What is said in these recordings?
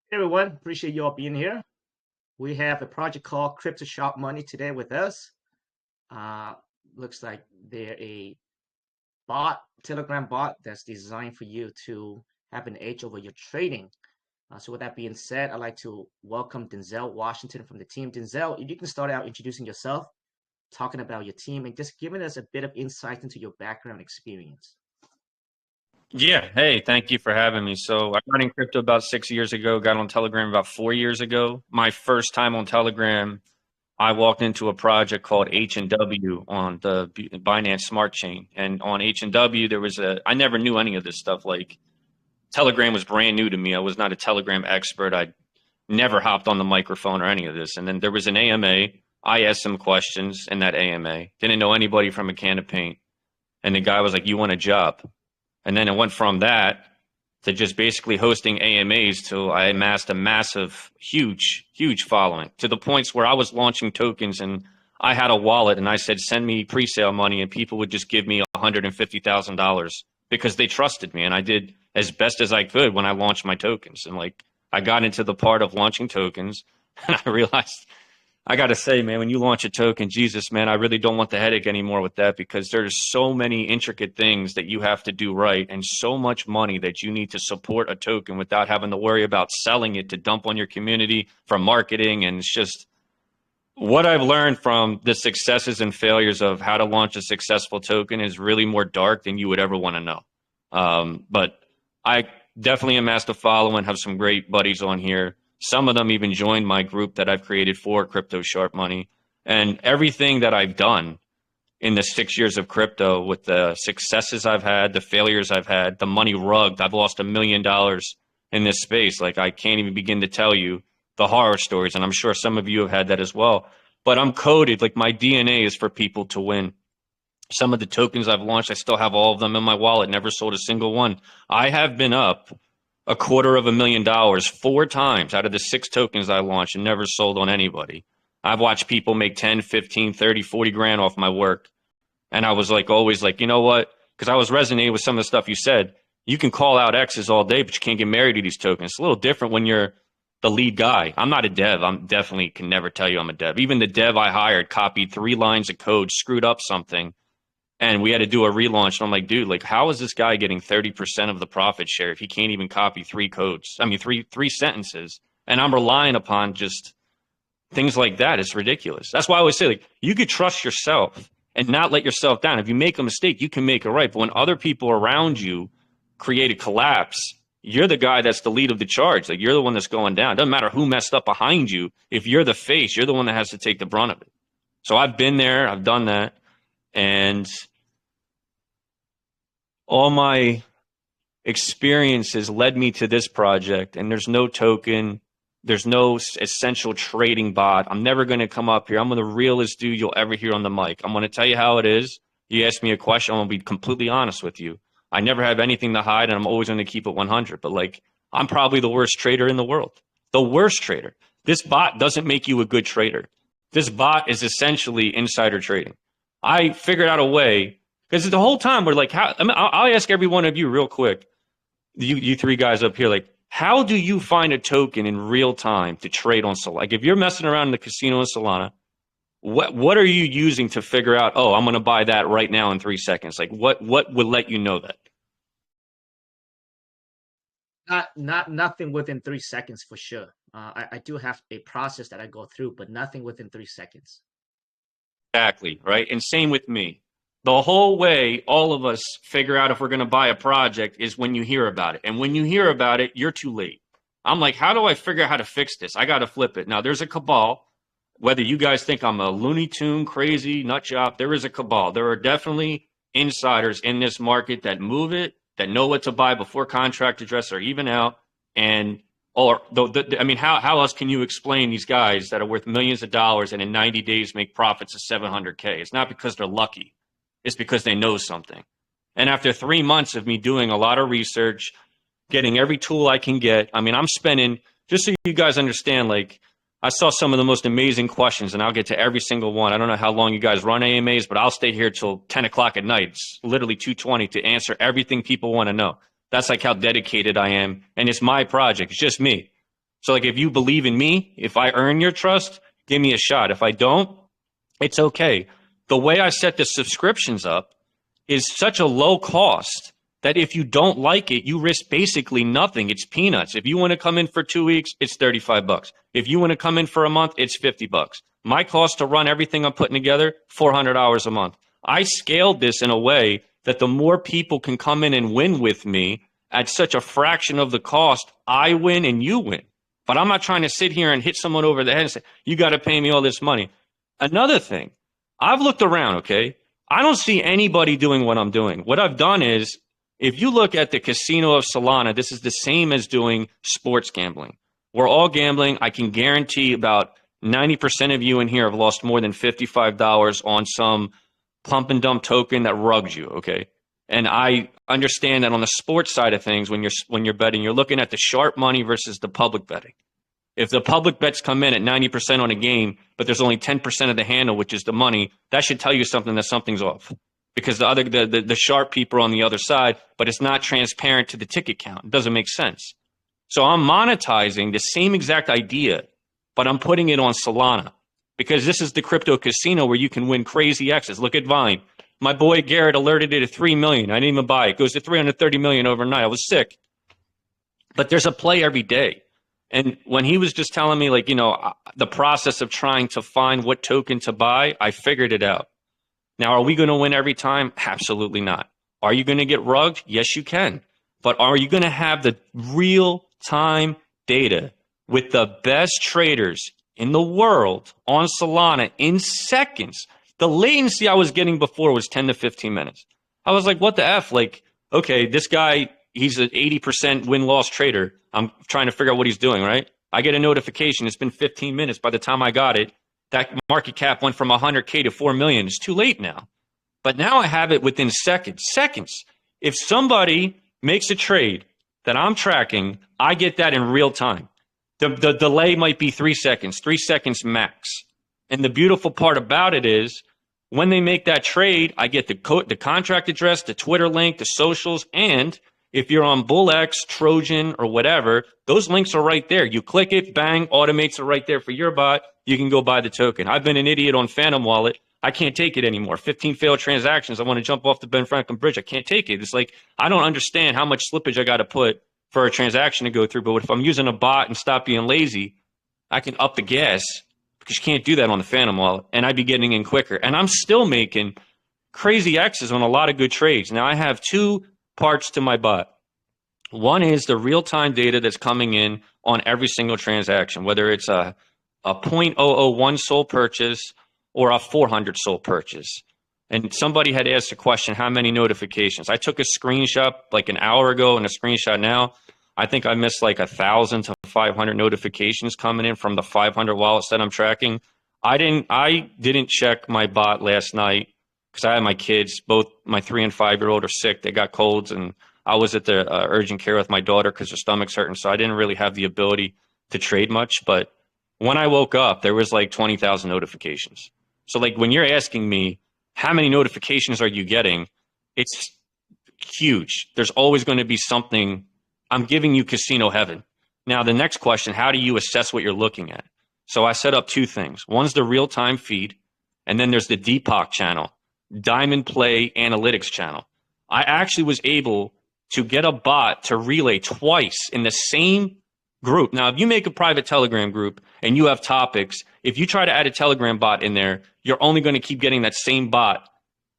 Hey everyone, appreciate you all being here. We have a project called Crypto Sharp Money today with us. Uh, Looks like they're a bot, Telegram bot that's designed for you to have an edge over your trading. So with that being said, I'd like to welcome Denzel Washington from the team. Denzel, if you can start out introducing yourself, talking about your team, and just giving us a bit of insight into your background experience. Yeah. Hey, thank you for having me. So I got in crypto about 6 years ago, got on Telegram about 4 years ago. My first time on Telegram, I walked into a project called H&W on the Binance Smart Chain. And on H&W, I never knew any of this stuff. Like Telegram was brand new to me. I was not a Telegram expert. I never hopped on the microphone or any of this. And then there was an AMA. I asked some questions in that AMA. Didn't know anybody from a can of paint. And the guy was like, "You want a job?" And then it went from that to just basically hosting AMAs till I amassed a massive, huge following to the points where I was launching tokens and I had a wallet and I said, "Send me pre-sale money," and people would just give me $150,000 because they trusted me. And I did as best as I could when I launched my tokens. And like I got into the part of launching tokens and I realized I got to say, man, when you launch a token, Jesus, man, I really don't want the headache anymore with that because there's so many intricate things that you have to do right and so much money that you need to support a token without having to worry about selling it to dump on your community for marketing. And it's just what I've learned from the successes and failures of how to launch a successful token is really more dark than you would ever want to know. But I definitely amassed a following, have some great buddies on here. Some of them even joined my group that I've created for Crypto Sharp Money. And everything that I've done in the 6 years of crypto with the successes I've had, the failures I've had, the money rugged, I've lost $1 million in this space. Like I can't even begin to tell you the horror stories. And I'm sure some of you have had that as well. But I'm coded, like my DNA is for people to win. Some of the tokens I've launched, I still have all of them in my wallet, never sold a single one. I have been up $250,000 4 times out of the 6 tokens I launched and never sold on anybody. I've watched people make 10, 15, 30, 40 grand off my work. And I was like, always like, you know what? Because I was resonating with some of the stuff you said. You can call out X's all day, but you can't get married to these tokens. It's a little different when you're the lead guy. I'm not a dev. I'm definitely can never tell you I'm a dev. Even the dev I hired copied 3 lines of code, screwed up something, and we had to do a relaunch. And I'm like, dude, like, how is this guy getting 30% of the profit share if he can't even copy 3 codes? I mean, three sentences. And I'm relying upon just things like that. It's ridiculous. That's why I always say, like, you could trust yourself and not let yourself down. If you make a mistake, you can make it right. But when other people around you create a collapse, you're the guy that's the lead of the charge. Like, you're the one that's going down. It doesn't matter who messed up behind you. If you're the face, you're the one that has to take the brunt of it. So I've been there. I've done that. And all my experiences led me to this project. And there's no token, there's no essential trading bot. I'm never going to come up here. I'm the realest dude you'll ever hear on the mic. I'm going to tell you how it is. You ask me a question, I'm going to be completely honest with you. I never have anything to hide, and I'm always going to keep it 100. But like, I'm probably the worst trader in the world. The worst trader. This bot doesn't make you a good trader. This bot is essentially insider trading. I figured out a way because the whole time we're like, how? I mean, I'll ask every one of you real quick. You three guys up here, like, how do you find a token in real time to trade on Solana? Like, if you're messing around in the casino in Solana, what are you using to figure out? Oh, I'm going to buy that right now in 3 seconds. Like, what would let you know that? Not nothing within 3 seconds for sure. I do have a process that I go through, but nothing within 3 seconds. Exactly, right? And same with me. The whole way all of us figure out if we're going to buy a project is when you hear about it. And when you hear about it, you're too late. I'm like, how do I figure out how to fix this? I got to flip it. Now, there's a cabal. Whether you guys think I'm a Looney Tune, crazy, nut job, there is a cabal. There are definitely insiders in this market that move it, that know what to buy before contract address are even out. And I mean, how else can you explain these guys that are worth millions of dollars and in 90 days make profits of 700K? It's not because they're lucky. It's because they know something. And after 3 months of me doing a lot of research, getting every tool I can get, I mean, I'm spending, just so you guys understand, like, I saw some of the most amazing questions, and I'll get to every single one. I don't know how long you guys run AMAs, but I'll stay here till 10 o'clock at night. It's literally 2:20 to answer everything people want to know. That's like how dedicated I am. And it's my project. It's just me. So like, if you believe in me, if I earn your trust, give me a shot. If I don't, it's okay. The way I set the subscriptions up is such a low cost that if you don't like it, you risk basically nothing. It's peanuts. If you want to come in for 2 weeks, it's $35. If you want to come in for a month, it's $50. My cost to run everything I'm putting together, $400 a month. I scaled this in a way that the more people can come in and win with me at such a fraction of the cost, I win and you win. But I'm not trying to sit here and hit someone over the head and say, you got to pay me all this money. Another thing, I've looked around, okay? I don't see anybody doing what I'm doing. What I've done is, if you look at the casino of Solana, this is the same as doing sports gambling. We're all gambling. I can guarantee about 90% of you in here have lost more than $55 on some pump and dump token that rugs you, okay? And I understand that on the sports side of things, when you're betting, you're looking at the sharp money versus the public betting. If the public bets come in at 90% on a game, but there's only 10% of the handle, which is the money, that should tell you something, that something's off. Because the sharp people are on the other side, but it's not transparent to the ticket count. It doesn't make sense. So I'm monetizing the same exact idea, but I'm putting it on Solana. Because this is the crypto casino where you can win crazy X's. Look at Vine. My boy Garrett alerted it at 3 million. I didn't even buy it. It goes to 330 million overnight. I was sick. But there's a play every day. And when he was just telling me, like, the process of trying to find what token to buy, I figured it out. Now, are we going to win every time? Absolutely not. Are you going to get rugged? Yes, you can. But are you going to have the real-time data with the best traders in the world on Solana in seconds? The latency I was getting before was 10 to 15 minutes. I was like, what the F? Like, okay, this guy, he's an 80% win-loss trader. I'm trying to figure out what he's doing, right? I get a notification. It's been 15 minutes. By the time I got it, that market cap went from 100K to 4 million. It's too late now. But now I have it within seconds. Seconds. If somebody makes a trade that I'm tracking, I get that in real time. The delay might be 3 seconds, 3 seconds max. And the beautiful part about it is, when they make that trade, I get the contract address, the Twitter link, the socials, and if you're on BullX, Trojan, or whatever, those links are right there. You click it, bang, automates it right there for your bot. You can go buy the token. I've been an idiot on Phantom Wallet. I can't take it anymore. 15 failed transactions. I want to jump off the Ben Franklin Bridge. I can't take it. It's like, I don't understand how much slippage I got to put for a transaction to go through. But if I'm using a bot and stop being lazy, I can up the gas, because you can't do that on the Phantom Wallet, and I'd be getting in quicker. And I'm still making crazy X's on a lot of good trades. Now, I have two parts to my bot. One is the real-time data that's coming in on every single transaction, whether it's a 0.001 SOL purchase or a 400 SOL purchase. And somebody had asked a question, how many notifications? I took a screenshot like an hour ago and a screenshot now. I think I missed like 1,000 to 500 notifications coming in from the 500 wallets that I'm tracking. I didn't check my bot last night because I had my kids, both my 3 and 5-year-old are sick. They got colds, and I was at the urgent care with my daughter because her stomach's hurting. So I didn't really have the ability to trade much. But when I woke up, there was like 20,000 notifications. So like, when you're asking me, how many notifications are you getting? It's huge. There's always going to be something. I'm giving you casino heaven. Now, the next question, how do you assess what you're looking at? So I set up two things. One's the real-time feed, and then there's the Deepak channel, Diamond Play Analytics channel. I actually was able to get a bot to relay twice in the same group. Now, if you make a private Telegram group and you have topics, if you try to add a Telegram bot in there, you're only going to keep getting that same bot,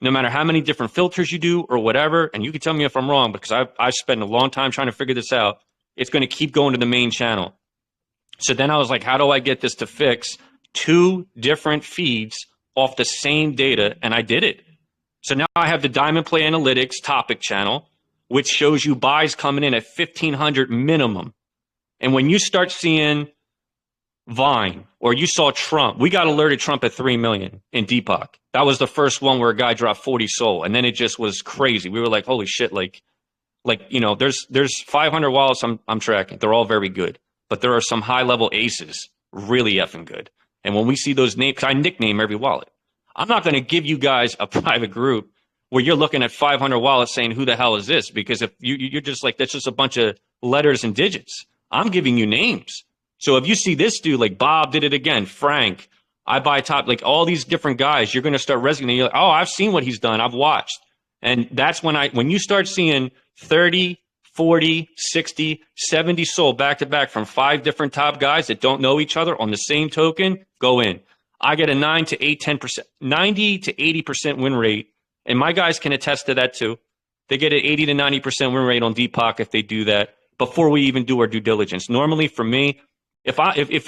no matter how many different filters you do or whatever. And you can tell me if I'm wrong, because I've spent a long time trying to figure this out. It's going to keep going to the main channel. So then I was like, how do I get this to fix 2 different feeds off the same data? And I did it. So now I have the Diamond Play Analytics topic channel, which shows you buys coming in at 1,500 minimum. And when you start seeing Vine, or you saw Trump, we got alerted Trump at 3 million in Deepak. That was the first one where a guy dropped 40 SOL, and then it just was crazy. We were like, holy shit, like there's 500 wallets I'm tracking. They're all very good, but there are some high level aces really effing good. And when we see those names, 'cause I nickname every wallet. I'm not going to give you guys a private group where you're looking at 500 wallets saying, who the hell is this? Because if you're just like, that's just a bunch of letters and digits. I'm giving you names. So if you see this dude, like Bob did it again, Frank, I buy top, like all these different guys, you're going to start resonating. You're like, oh, I've seen what he's done. I've watched. And that's when you start seeing 30, 40, 60, 70 sold back to back from 5 different top guys that don't know each other on the same token, go in. I get a 9 to 8, 10%, 90 to 80% win rate. And my guys can attest to that too. They get an 80 to 90% win rate on Deepak if they do that before we even do our due diligence. Normally for me, if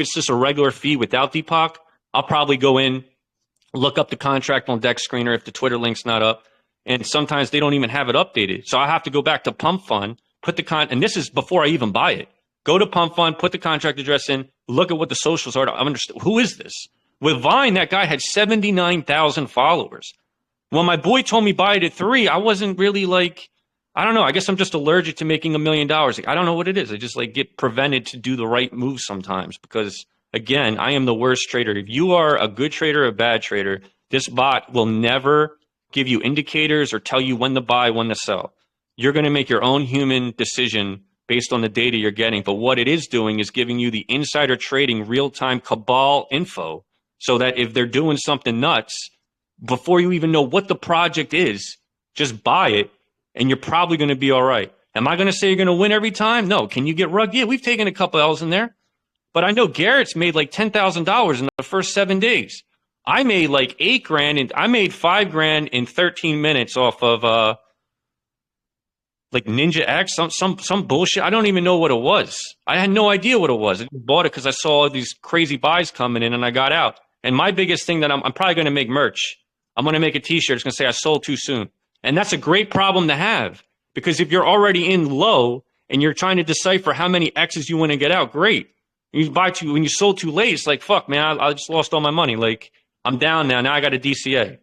it's just a regular fee without Deepak, I'll probably go in, look up the contract on Deck Screener if the Twitter link's not up. And sometimes they don't even have it updated. So I have to go back to Pump Fund, and this is before I even buy it. Go to Pump Fund, put the contract address in, look at what the socials are. I understand, who is this? With Vine, that guy had 79,000 followers. When my boy told me buy it at 3, I wasn't really like, I don't know. I guess I'm just allergic to making $1 million. Like, I don't know what it is. I just like get prevented to do the right move sometimes because, again, I am the worst trader. If you are a good trader or a bad trader, this bot will never give you indicators or tell you when to buy, when to sell. You're going to make your own human decision based on the data you're getting. But what it is doing is giving you the insider trading real-time cabal info so that if they're doing something nuts, before you even know what the project is, just buy it and you're probably going to be all right. Am I going to say you're going to win every time? No. Can you get rugged? Yeah, we've taken a couple L's in there. But I know Garrett's made like $10,000 in the first 7 days. I made like $8,000 and I made $5,000 in 13 minutes off of like Ninja X, some bullshit. I don't even know what it was. I had no idea what it was. I just bought it because I saw all these crazy buys coming in and I got out. And my biggest thing that I'm probably going to make merch. I'm going to make a t-shirt. It's going to say I sold too soon. And that's a great problem to have because if you're already in low and you're trying to decipher how many X's you want to get out, great. When you sold too late, it's like, fuck, man, I just lost all my money. Like, I'm down now. Now I got a DCA.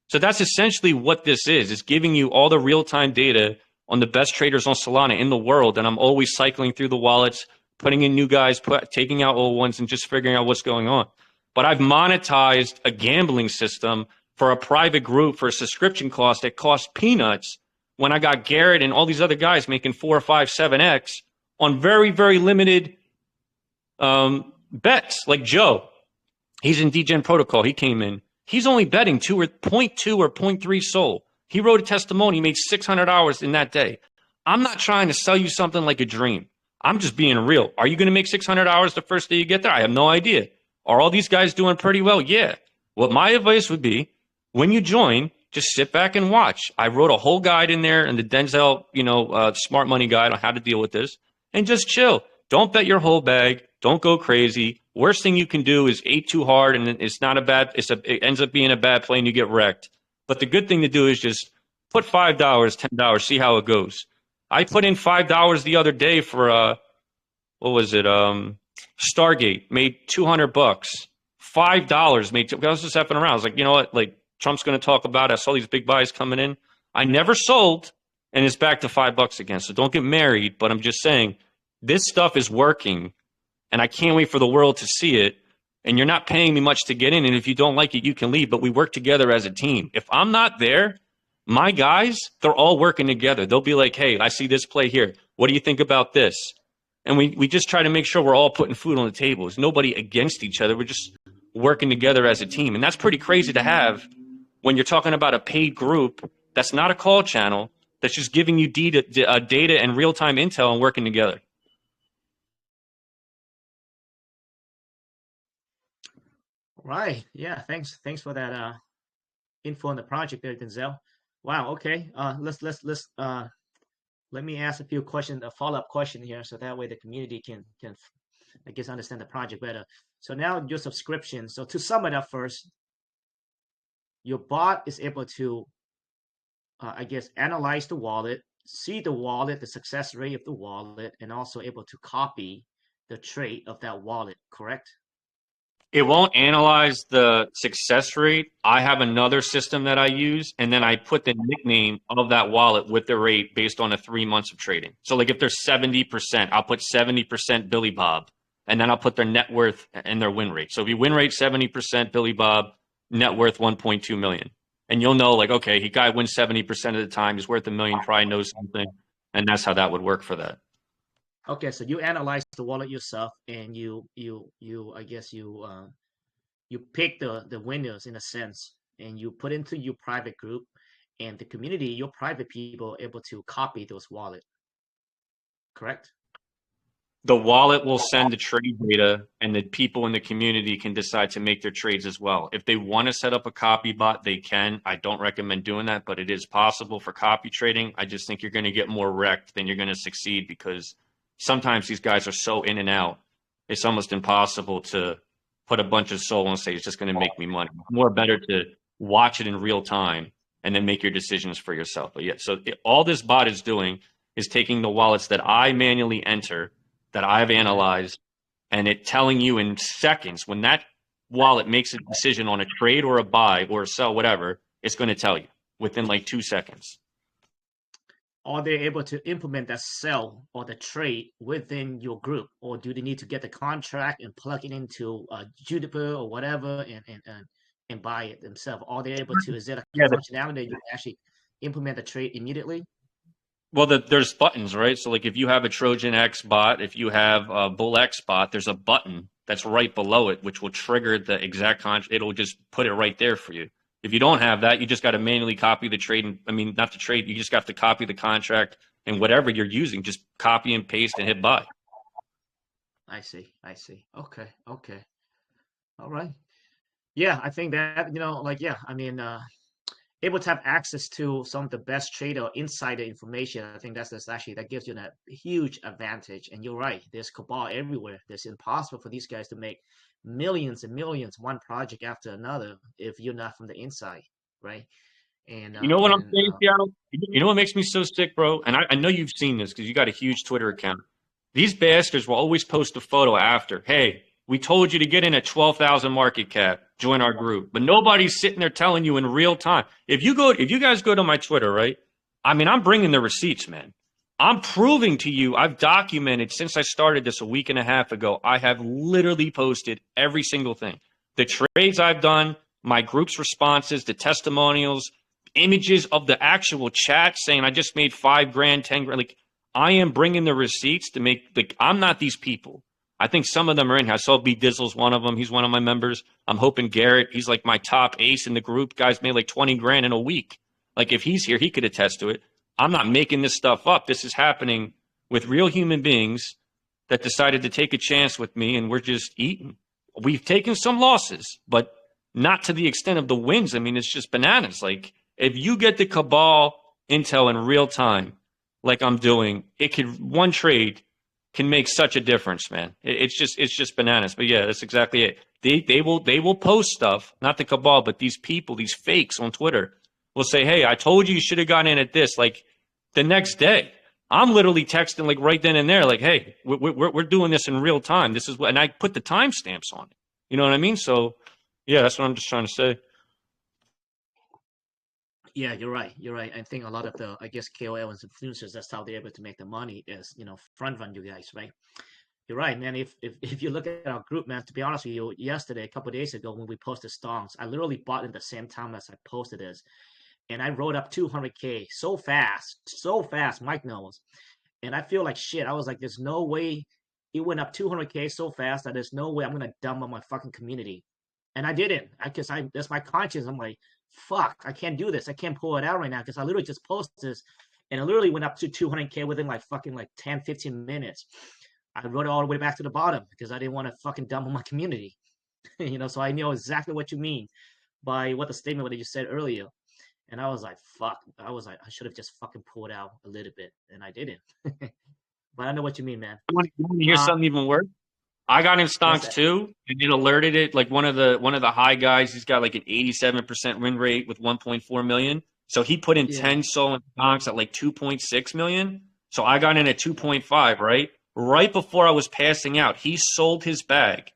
So that's essentially what this is. It's giving you all the real-time data on the best traders on Solana in the world. And I'm always cycling through the wallets, putting in new guys, taking out old ones, and just figuring out what's going on. But I've monetized a gambling system for a private group for a subscription cost that cost peanuts when I got Garrett and all these other guys making 4, 5, 7X on very, very limited bets. Like Joe, he's in DGen Protocol. He came in. He's only betting 0.2 or 0.3 SOL. He wrote a testimony. He made $600 in that day. I'm not trying to sell you something like a dream. I'm just being real. Are you going to make $600 the first day you get there? I have no idea. Are all these guys doing pretty well? Yeah. What my advice would be, when you join, just sit back and watch. I wrote a whole guide in there and the Denzel, smart money guide on how to deal with this, and just chill. Don't bet your whole bag. Don't go crazy. Worst thing you can do is ape too hard, and it's not a bad. It ends up being a bad play, and you get wrecked. But the good thing to do is just put $5, $10, see how it goes. I put in $5 the other day for what was it? Stargate, made $200. $5 made. I was just effing around. I was like, you know what? Like Trump's going to talk about it. I saw these big buys coming in. I never sold, and it's back to $5 again. So don't get married. But I'm just saying, this stuff is working, and I can't wait for the world to see it. And you're not paying me much to get in. And if you don't like it, you can leave. But we work together as a team. If I'm not there, my guys, they're all working together. They'll be like, hey, I see this play here. What do you think about this? And we just try to make sure we're all putting food on the table. There's nobody against each other. We're just working together as a team. And that's pretty crazy to have when you're talking about a paid group that's not a call channel, that's just giving you data and real-time intel and working together. Right. Yeah. Thanks for that info on the project there, Denzel. Wow. Okay. Let me ask a few questions, a follow-up question here, so that way the community can I guess understand the project better. So now your subscription. So to sum it up first, your bot is able to, I guess, analyze the wallet, see the wallet, the success rate of the wallet, and also able to copy the trade of that wallet. Correct? It won't analyze the success rate. I have another system that I use, and then I put the nickname of that wallet with the rate based on 3 months of trading. So like if they're 70%, I'll put 70% Billy Bob, and then I'll put their net worth and their win rate. So if you win rate 70% Billy Bob, net worth 1.2 million. And you'll know like, okay, he guy wins 70% of the time. He's worth $1 million, probably knows something. And that's how that would work for that. Okay, so you analyze the wallet yourself, and I guess you pick the winners in a sense, and you put into your private group, and the community, your private people are able to copy those wallet, correct? The wallet will send the trade data, and the people in the community can decide to make their trades as well. If they want to set up a copy bot, they can. I don't recommend doing that, but it is possible for copy trading. I just think you're going to get more wrecked than you're going to succeed, because sometimes these guys are so in and out. It's almost impossible to put a bunch of soul and say it's just going to make me money. It's more better to watch it in real time and then make your decisions for yourself. But yeah, so all this bot is doing is taking the wallets that I manually enter, that I've analyzed, and it telling you in seconds when that wallet makes a decision on a trade or a buy or a sell, whatever, it's going to tell you within like 2 seconds. Are they able to implement that sell or the trade within your group, or do they need to get the contract and plug it into Juniper or whatever and buy it themselves? Are they able to? Is there a functionality that you can actually implement the trade immediately? Well, there's buttons, right? So like if you have a Trojan X bot, if you have a Bull X bot, there's a button that's right below it, which will trigger the exact contract. It'll just put it right there for you. If you don't have that, you just got to manually copy the trade. And I mean, not the trade. You just got to copy the contract and whatever you're using, just copy and paste and hit buy. I see. Okay. All right. Yeah, I think that, I mean, able to have access to some of the best trader insider information. I think that gives you a huge advantage. And you're right, there's cabal everywhere. It's impossible for these guys to make millions and millions, one project after another, if you're not from the inside, right? And you know what I'm saying, Seattle? You know what makes me so sick, bro? And I know you've seen this because you got a huge Twitter account. These bastards will always post a photo after. Hey, we told you to get in at 12,000 market cap, join our group. But nobody's sitting there telling you in real time. If you guys go to my Twitter, right? I mean, I'm bringing the receipts, man. I'm proving to you, I've documented since I started this a week and a half ago. I have literally posted every single thing. The trades I've done, my group's responses, the testimonials, images of the actual chat saying I just made $5 grand, 10 grand. Like, I am bringing the receipts to make, like, I'm not these people. I think some of them are in here. I saw B Dizzle's one of them. He's one of my members. I'm hoping Garrett, he's like my top ace in the group. Guys made like 20 grand in a week. Like if he's here, he could attest to it. I'm not making this stuff up. This is happening with real human beings that decided to take a chance with me, and we're just eating. We've taken some losses, but not to the extent of the wins. I mean, it's just bananas. Like if you get the cabal intel in real time, like I'm doing, one trade can make such a difference, man. It's just bananas. But yeah, that's exactly it. They will post stuff, not the cabal, but these people, these fakes on Twitter will say, hey, I told you should have gone in at this. Like the next day, I'm literally texting like right then and there, like, hey, we're doing this in real time. This is what, and I put the timestamps on it. You know what I mean? So yeah, that's what I'm just trying to say. Yeah, you're right. I think a lot of the, I guess, KOLs and influencers, that's how they're able to make the money is, front run you guys, right? You're right, man. If you look at our group, man, to be honest with you, yesterday, a couple of days ago, when we posted stonks, I literally bought in the same time as I posted this. And I wrote up 200K so fast, Mike knows. And I feel like shit. I was like, there's no way it went up 200K so fast that there's no way I'm going to dump on my fucking community. And I didn't, because that's my conscience. I'm like, fuck, I can't do this. I can't pull it out right now because I literally just posted this and it literally went up to 200K within like 10, 15 minutes. I wrote it all the way back to the bottom because I didn't want to fucking dump on my community. So I know exactly what you mean by what the statement that you said earlier. And I was like, fuck. I was like, I should have just fucking pulled out a little bit, and I didn't. But I know what you mean, man. You want to hear something even worse? I got in stonks too, and it alerted it. Like one of the high guys, he's got like an 87% win rate with 1.4 million. So he put in 10 SOL in stonks at like 2.6 million. So I got in at 2.5, right? Right before I was passing out, he sold his bag.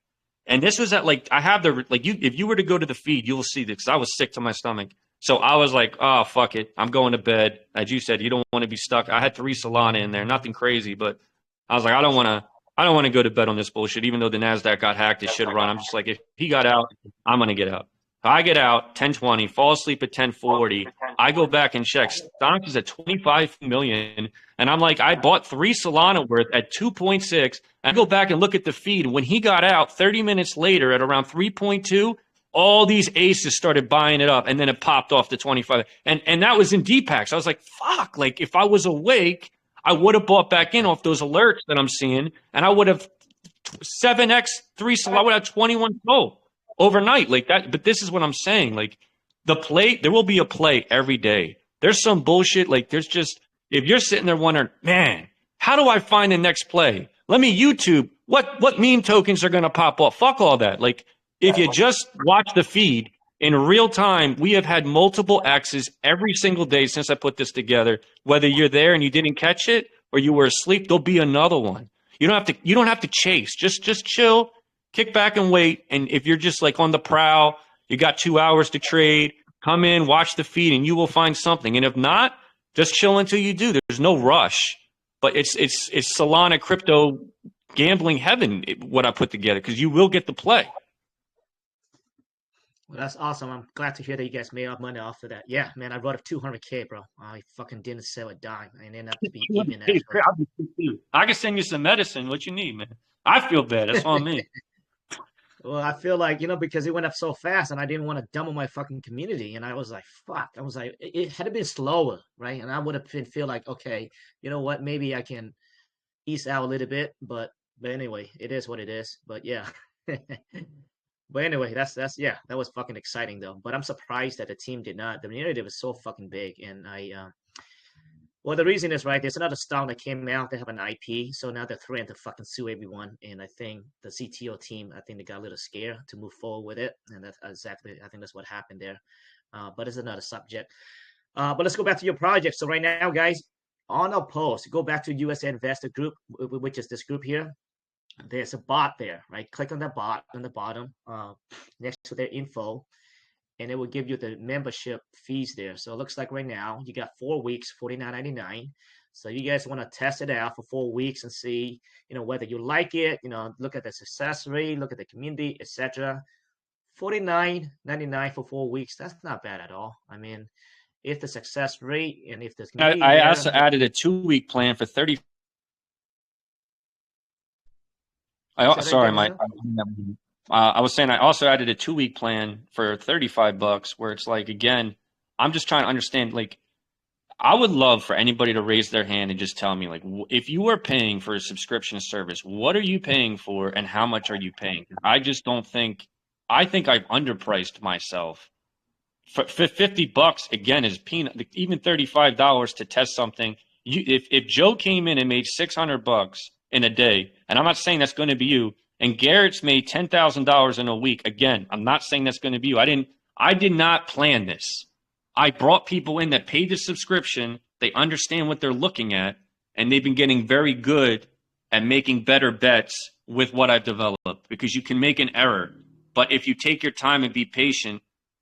And this was at like, I have the, like you, if you were to go to the feed, you will see this because I was sick to my stomach. So I was like, oh, fuck it. I'm going to bed. As you said, you don't want to be stuck. I had 3 Solana in there, nothing crazy, but I was like, I don't want to go to bed on this bullshit, even though the NASDAQ got hacked, it should run. I'm just like, if he got out, I'm going to get out. I get out, 10:20, fall asleep at 10:40, I go back and check. Stonks is at 25 million. And I'm like, I bought 3 Solana worth at 2.6. I go back and look at the feed. When he got out 30 minutes later at around 3.2, all these aces started buying it up, and then it popped off to 25. And that was in Deepak. I was like, fuck, like if I was awake, I would have bought back in off those alerts that I'm seeing, and I would have 7x 3 Solana. I would have 21 sold overnight like that. But this is what I'm saying. Like the play, there will be a play every day. There's some bullshit. Like there's just, if you're sitting there wondering, man, how do I find the next play? Let me YouTube what meme tokens are going to pop off. Fuck all that. Like if you just watch the feed in real time, we have had multiple X's every single day since I put this together. Whether you're there and you didn't catch it or you were asleep, there'll be another one. You don't have to chase. Just chill, kick back and wait. And if you're just like on the prowl, you got 2 hours to trade, come in, watch the feed, and you will find something. And if not, just chill until you do. There's no rush. But it's Solana crypto gambling heaven, what I put together, because you will get the play. Well, that's awesome. I'm glad to hear that you guys made up money off of that. Yeah, man, I brought up 200K, bro. I fucking didn't sell a dime. I ended up to be even that. I can send you some medicine. What you need, man? I feel bad. That's all me. Well, I feel like, because it went up so fast and I didn't want to dump my fucking community. And I was like, fuck. I was like, it had to be slower, right? And I would have feel like, okay, you know what? Maybe I can ease out a little bit. But anyway, it is what it is. But yeah. But anyway, that's yeah, that was fucking exciting though. But I'm surprised that the team did not. The narrative was so fucking big, and well, the reason is right. There's another stock that came out. They have an IP, so now they're threatening to fucking sue everyone. And I think the CTO team, I think they got a little scared to move forward with it, and that's exactly, I think that's what happened there. But it's another subject. But let's go back to your project. So right now, guys, on our post, go back to US Investor Group, which is this group here. There's a bot there, right? Click on the bot on the bottom next to their info, and it will give you the membership fees there. So it looks like right now you got 4 weeks, $49.99. So you guys want to test it out for 4 weeks and see, whether you like it. Look at the success rate, look at the community, etc. $49.99 for 4 weeks. That's not bad at all. I mean, if the success rate and if the community, I also added a 2-week plan for 30. I was saying I also added a 2-week plan for $35, where it's like, again, I'm just trying to understand, like, I would love for anybody to raise their hand and just tell me, like, if you are paying for a subscription service, what are you paying for and how much are you paying? I just don't think, I think I've underpriced myself. For $50, again, is peanut. Even $35 to test something. If Joe came in and made $600 in a day, and I'm not saying that's going to be you, and Garrett's made $10,000 in a week, again, I'm not saying that's going to be you. I did not plan this. I brought people in that paid the subscription. They understand what they're looking at, and they've been getting very good at making better bets with what I've developed, because you can make an error. But if you take your time and be patient,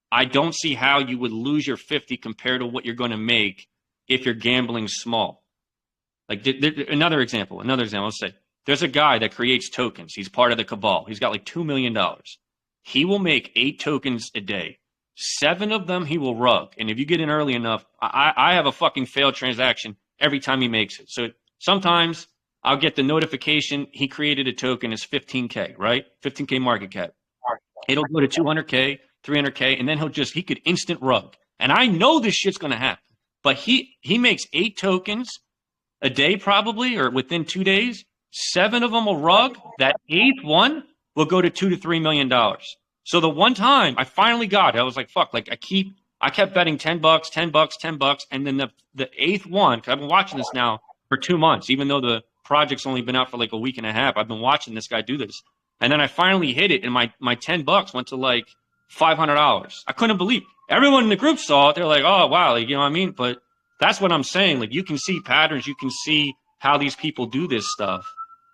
I don't see how you would lose your 50 compared to what you're going to make if you're gambling small. Like another example, let's say there's a guy that creates tokens. He's part of the cabal. He's got like $2 million. He will make 8 tokens a day. 7 of them he will rug. And if you get in early enough, I have a fucking failed transaction every time he makes it. So sometimes I'll get the notification he created a token. It's 15K, right? 15K market cap. It'll go to 200K, 300K, and then he could instant rug. And I know this shit's going to happen. But he makes 8 tokens a day probably, or within 2 days. 7 of them will rug. That 8th one will go to $2 to $3 million. So the one time I finally got it, I was like, fuck, like I kept betting $10, $10, $10. And then the 8th one, because I've been watching this now for 2 months, even though the project's only been out for like a week and a half, I've been watching this guy do this. And then I finally hit it, and my $10 went to like $500. I couldn't believe it. Everyone in the group saw it. They're like, oh, wow, like, you know what I mean? But that's what I'm saying. Like, you can see patterns. You can see how these people do this stuff.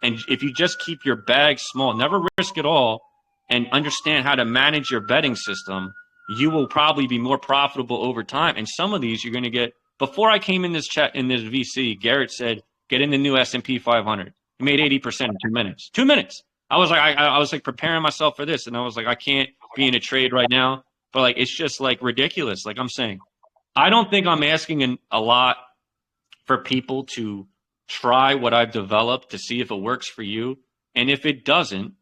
And if you just keep your bag small, never risk it all, and understand how to manage your betting system, you will probably be more profitable over time. And some of these you're going to get. Before I came in this chat, in this VC, Garrett said, get in the new S&P 500. He made 80% in 2 minutes. 2 minutes. I was like, I was like preparing myself for this. And I was like, I can't be in a trade right now. But like, it's just like ridiculous. Like I'm saying, I don't think I'm asking a lot for people to try what I've developed to see if it works for you. And if it doesn't,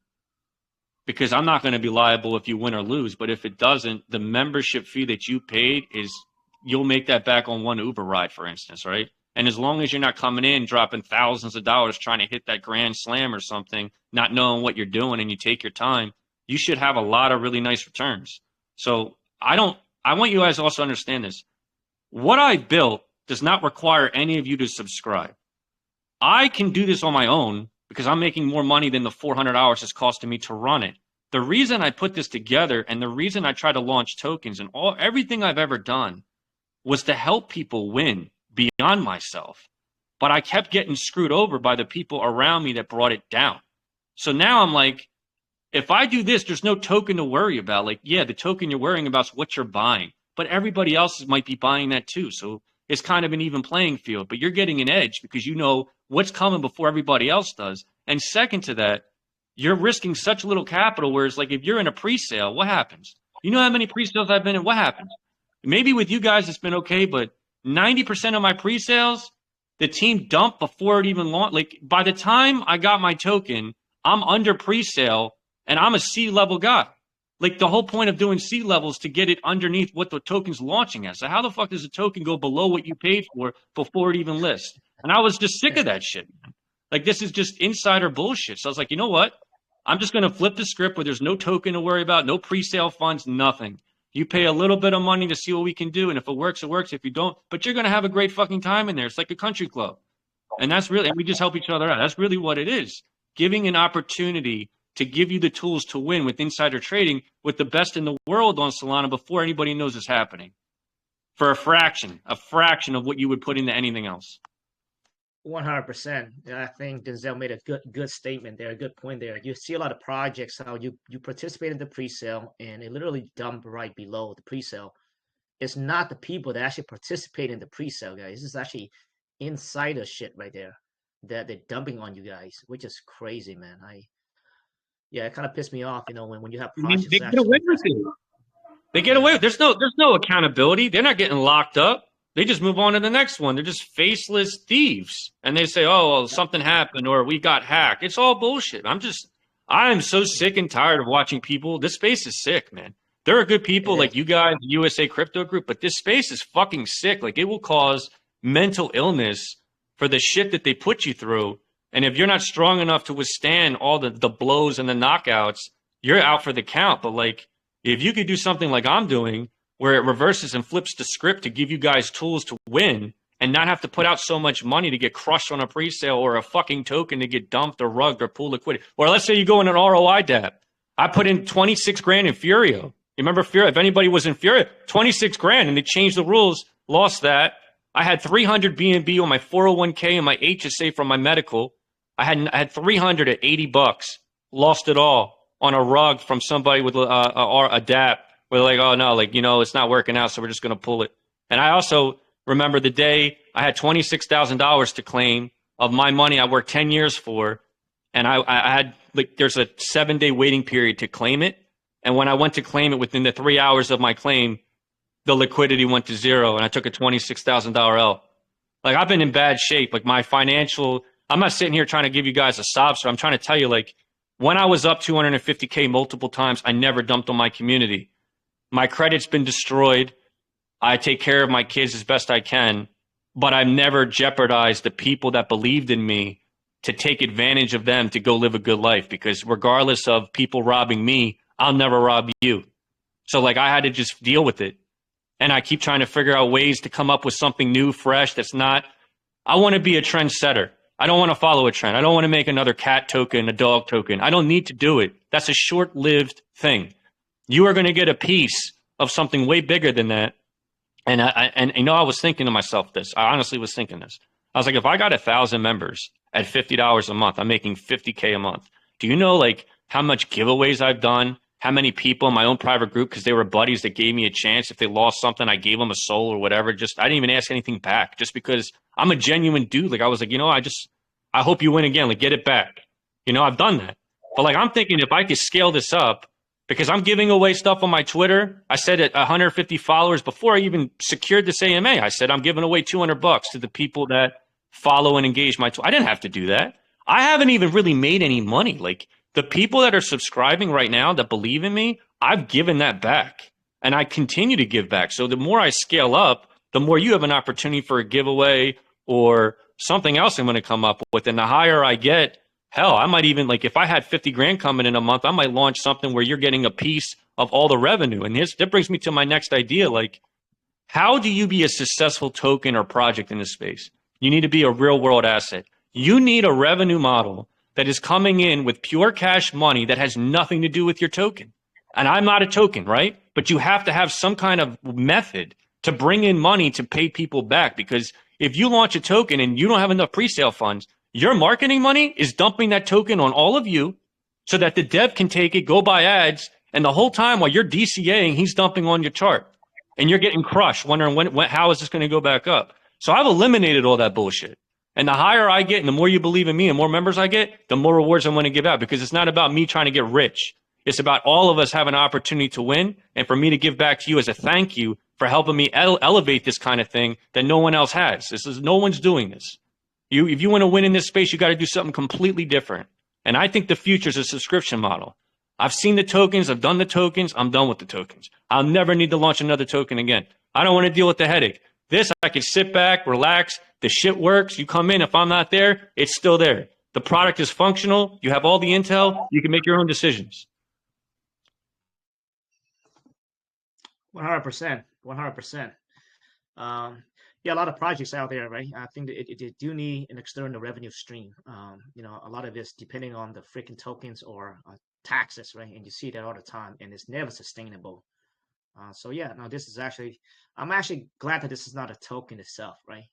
because I'm not going to be liable if you win or lose, but if it doesn't, the membership fee that you paid is, you'll make that back on one Uber ride, for instance, right? And as long as you're not coming in dropping thousands of dollars trying to hit that grand slam or something, not knowing what you're doing, and you take your time, you should have a lot of really nice returns. So I want you guys to also understand this. What I built does not require any of you to subscribe. I can do this on my own because I'm making more money than the $400 it's costing me to run it. The reason I put this together and the reason I try to launch tokens and everything I've ever done was to help people win beyond myself. But I kept getting screwed over by the people around me that brought it down. So now I'm like, if I do this, there's no token to worry about. Like, yeah, the token you're worrying about is what you're buying, but everybody else might be buying that too. So it's kind of an even playing field, but you're getting an edge because you know what's coming before everybody else does. And second to that, you're risking such little capital, whereas like if you're in a pre-sale, what happens? You know how many pre-sales I've been in? What happens? Maybe with you guys it's been okay, but 90% of my pre-sales, the team dumped before it even launched. Like by the time I got my token, I'm under pre-sale and I'm a C-level guy. Like the whole point of doing C-level is to get it underneath what the token's launching at. So how the fuck does a token go below what you paid for before it even lists? And I was just sick of that shit, man. Like this is just insider bullshit. So I was like, you know what? I'm just going to flip the script where there's no token to worry about, no pre-sale funds, nothing. You pay a little bit of money to see what we can do. And if it works, it works. If you don't, but you're going to have a great fucking time in there. It's like a country club. And that's really, and we just help each other out. That's really what it is. Giving an opportunity to give you the tools to win with insider trading with the best in the world on Solana before anybody knows it's happening. For a fraction of what you would put into anything else. 100%. I think Denzel made a good statement there, a good point there. You see a lot of projects how you participate in the pre-sale and it literally dumped right below the pre-sale. It's not the people that actually participate in the pre-sale, guys. This is actually insider shit right there that they're dumping on you guys, which is crazy, man. It kind of pissed me off, you know, when you have projects. They get away with it. They get away. There's no accountability. They're not getting locked up. They just move on to the next one. They're just faceless thieves. And they say, oh, well, something happened or we got hacked. It's all bullshit. I am so sick and tired of watching people. This space is sick, man. There are good people like you guys, the USA Crypto Group, but this space is fucking sick. Like it will cause mental illness for the shit that they put you through. And if you're not strong enough to withstand all the blows and the knockouts, you're out for the count. But like, if you could do something like I'm doing, where it reverses and flips the script to give you guys tools to win and not have to put out so much money to get crushed on a pre-sale or a fucking token to get dumped or rugged or pool liquidity. Or let's say you go in an ROI DApp. I put in 26 grand in Furio. You remember Furio? If anybody was in Furio, 26 grand and they changed the rules, lost that. I had 300 BNB on my 401k and my HSA from my medical. I had 300 at $80, lost it all on a rug from somebody with a DApp. We're like, oh no, like, you know, it's not working out, so we're just going to pull it. And I also remember the day I had $26,000 to claim of my money I worked 10 years for. And I had, like, there's a 7-day waiting period to claim it. And when I went to claim it within the 3 hours of my claim, the liquidity went to zero and I took a $26,000 L. Like, I've been in bad shape. Like, my financial, I'm not sitting here trying to give you guys a sob story. I'm trying to tell you, like, when I was up 250K multiple times, I never dumped on my community. My credit's been destroyed. I take care of my kids as best I can, but I've never jeopardized the people that believed in me to take advantage of them to go live a good life, because regardless of people robbing me, I'll never rob you. So like, I had to just deal with it. And I keep trying to figure out ways to come up with something new, fresh, that's not, I want to be a trendsetter. I don't want to follow a trend. I don't want to make another cat token, a dog token. I don't need to do it. That's a short-lived thing. You are going to get a piece of something way bigger than that. And you know, I was thinking to myself this. I honestly was thinking this. I was like, if I got 1,000 members at $50 a month, I'm making $50K a month. Do you know like how much giveaways I've done? How many people in my own private group, because they were buddies that gave me a chance. If they lost something, I gave them a soul or whatever. Just, I didn't even ask anything back, just because I'm a genuine dude. Like, I was like, you know, I hope you win again. Like, get it back. You know, I've done that. But like, I'm thinking if I could scale this up because I'm giving away stuff on my Twitter. I said at 150 followers before I even secured this AMA, I said I'm giving away $200 to the people that follow and engage my Twitter. I didn't have to do that. I haven't even really made any money. Like the people that are subscribing right now that believe in me, I've given that back and I continue to give back. So the more I scale up, the more you have an opportunity for a giveaway or something else I'm going to come up with. And the higher I get, hell, I might even, like, if I had 50 grand coming in a month, I might launch something where you're getting a piece of all the revenue. And that brings me to my next idea. Like, how do you be a successful token or project in this space? You need to be a real world asset. You need a revenue model that is coming in with pure cash money that has nothing to do with your token. And I'm not a token, right? But you have to have some kind of method to bring in money to pay people back, because if you launch a token and you don't have enough pre-sale funds, your marketing money is dumping that token on all of you so that the dev can take it, go buy ads, and the whole time while you're DCAing, he's dumping on your chart. And you're getting crushed, wondering how is this going to go back up? So I've eliminated all that bullshit. And the higher I get and the more you believe in me and more members I get, the more rewards I'm going to give out, because it's not about me trying to get rich. It's about all of us having an opportunity to win and for me to give back to you as a thank you for helping me elevate this kind of thing that no one else has. No one's doing this. If you want to win in this space, you got to do something completely different. And I think the future is a subscription model. I've seen the tokens. I've done the tokens. I'm done with the tokens. I'll never need to launch another token again. I don't want to deal with the headache. This, I can sit back, relax. The shit works. You come in. If I'm not there, it's still there. The product is functional. You have all the intel. You can make your own decisions. 100%. 100%. Yeah, a lot of projects out there, right? I think that it do need an external revenue stream. You know, a lot of it's depending on the freaking tokens or taxes, right? And you see that all the time, and it's never sustainable. So yeah, no, this is actually, I'm actually glad that this is not a token itself, right?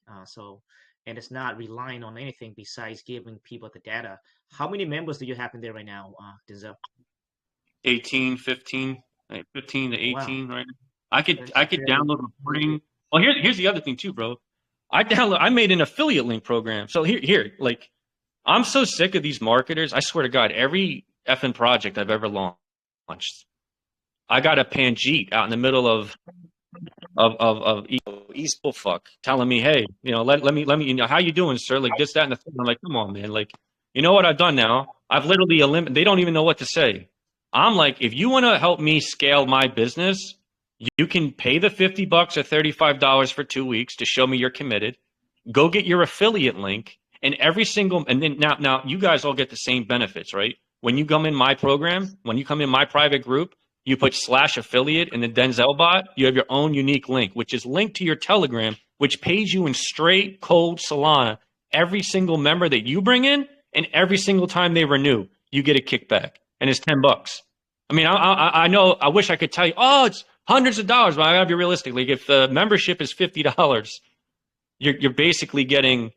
And it's not relying on anything besides giving people the data. How many members do you have in there right now, Denzel? 15 to 18, wow. Right? I could very download reporting. Well, here's the other thing too, bro. I made an affiliate link program. So here, like, I'm so sick of these marketers. I swear to God, every effing project I've ever launched, I got a Panjeet out in the middle of East Bullfuck telling me, hey, you know, let me, you know, how you doing, sir? Like this, that, and the thing. I'm like, come on, man. Like, you know what I've done now? I've literally eliminated. They don't even know what to say. I'm like, if you want to help me scale my business, you can pay the $50 or $35 for 2 weeks to show me you're committed. Go get your affiliate link, and then now you guys all get the same benefits, right? When you come in my program, when you come in my private group, you put /affiliate in the Denzel bot, you have your own unique link, which is linked to your Telegram, which pays you in straight cold Solana every single member that you bring in, and every single time they renew, you get a kickback, and it's $10. I mean, I know, I wish I could tell you, oh, it's hundreds of dollars, but I gotta be realistic. Like if the membership is $50, you're basically getting,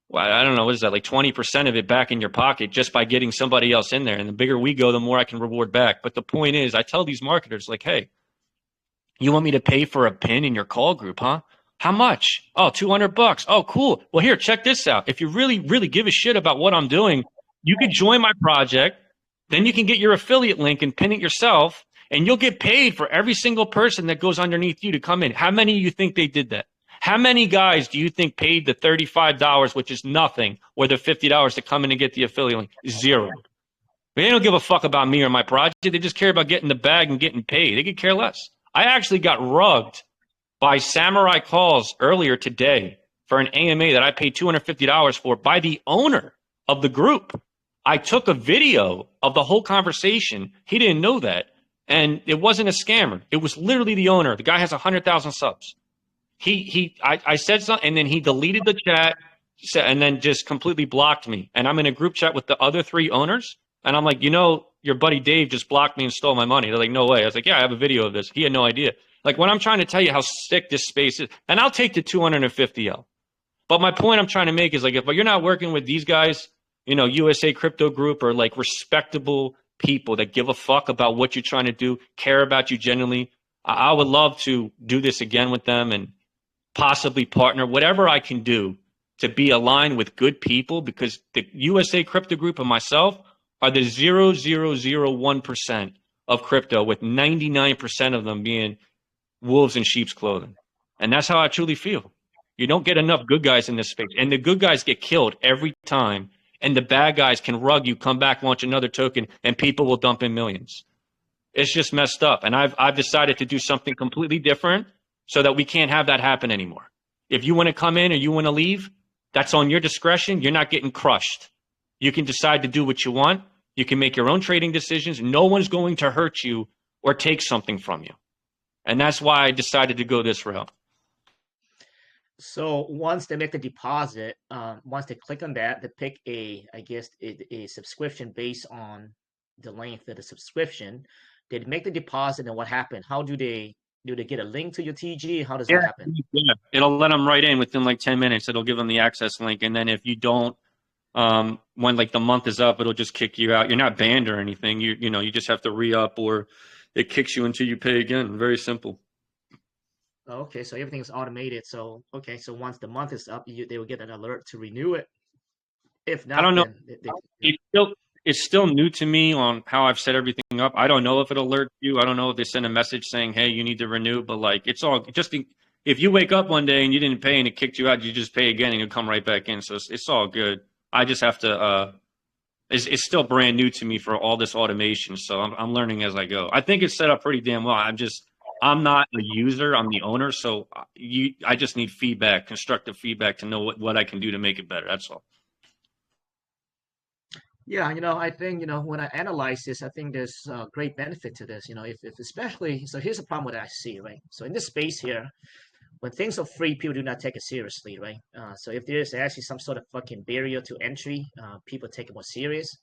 well, I don't know, what is that, like 20% of it back in your pocket just by getting somebody else in there. And the bigger we go, the more I can reward back. But the point is, I tell these marketers, like, hey, you want me to pay for a pin in your call group, huh? How much? Oh, $200. Oh, cool. Well, here, check this out. If you really, really give a shit about what I'm doing, you could join my project. Then you can get your affiliate link and pin it yourself, and you'll get paid for every single person that goes underneath you to come in. How many of you think they did that? How many guys do you think paid the $35, which is nothing, or the $50 to come in and get the affiliate link? Zero. They don't give a fuck about me or my project. They just care about getting the bag and getting paid. They could care less. I actually got rugged by Samurai Calls earlier today for an AMA that I paid $250 for by the owner of the group. I took a video of the whole conversation. He didn't know that. And it wasn't a scammer. It was literally the owner. The guy has 100,000 subs. I said something, and then he deleted the chat, and then just completely blocked me. And I'm in a group chat with the other 3 owners, and I'm like, you know, your buddy Dave just blocked me and stole my money. They're like, no way. I was like, yeah, I have a video of this. He had no idea. Like, when I'm trying to tell you how sick this space is, and I'll take the 250L. But my point I'm trying to make is, like, if you're not working with these guys, you know, USA Crypto Group, or like respectable people that give a fuck about what you're trying to do, care about you genuinely, I would love to do this again with them and possibly partner, whatever I can do to be aligned with good people, because the USA Crypto Group and myself are the 0.001% of crypto, with 99% of them being wolves in sheep's clothing. And that's how I truly feel. You don't get enough good guys in this space. And the good guys get killed every time. And the bad guys can rug you, come back, launch another token, and people will dump in millions. It's just messed up. And I've decided to do something completely different so that we can't have that happen anymore. If you want to come in or you want to leave, that's on your discretion. You're not getting crushed. You can decide to do what you want. You can make your own trading decisions. No one's going to hurt you or take something from you. And that's why I decided to go this route. So once they make the deposit, once they click on that, they pick I guess, a subscription based on the length of the subscription. They make the deposit, and what happened? How do they get a link to your TG? How does that happen? Yeah, it'll let them right in within like 10 minutes. It'll give them the access link, and then if you don't, when like the month is up, it'll just kick you out. You're not banned or anything. You just have to re-up, or it kicks you until you pay again. Very simple. Okay, so everything's automated. So so once the month is up, they will get an alert to renew it. If not, I don't know. It's still new to me on how I've set everything up. I don't know if it alerts you. I don't know if they send a message saying, "Hey, you need to renew." But like, it's all just if you wake up one day and you didn't pay and it kicked you out, you just pay again and you come right back in. So it's all good. I just have to. It's still brand new to me for all this automation, so I'm learning as I go. I think it's set up pretty damn well. I'm not a user. I'm the owner, so I just need feedback, constructive feedback, to know what I can do to make it better. That's all. Yeah, I think, when I analyze this, I think there's a great benefit to this. If especially, so here's the problem that I see, right? So in this space here, when things are free, people do not take it seriously, right? So if there's actually some sort of fucking barrier to entry, people take it more serious.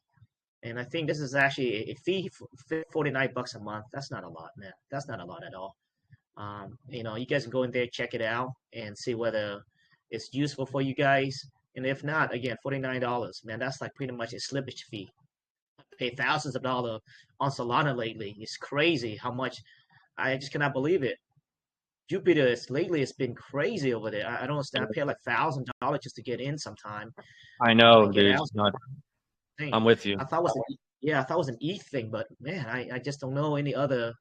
And I think this is actually a fee for $49 a month. That's not a lot, man. That's not a lot at all. You guys can go in there, check it out, and see whether it's useful for you guys. And if not, again, $49, man, that's like pretty much a slippage fee. I paid thousands of dollars on Solana lately. It's crazy how much. I just cannot believe it. Jupiter lately it's been crazy over there. I don't understand. I paid like $1,000 just to get in sometime. I know, dude. I'm with you. I thought it was an ETH thing, but man, I just don't know any other.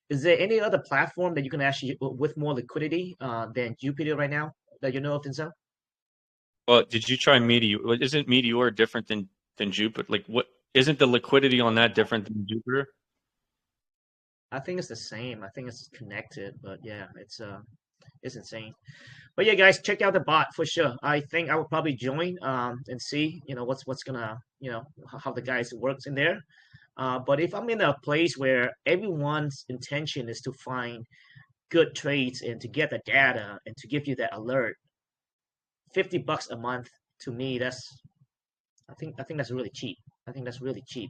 Is there any other platform that you can actually with more liquidity than Jupiter right now that you know of, Denzel? Well, did you try Meteor? Isn't Meteor different than Jupiter? Like, what isn't the liquidity on that different than Jupiter? I think it's the same. I think it's connected, but yeah, it's insane. But yeah, guys, check out the bot for sure. I think I will probably join and see what's gonna how the guys works in there. But if I'm in a place where everyone's intention is to find good trades and to get the data and to give you that alert, $50 a month to me, I think that's really cheap. I think that's really cheap.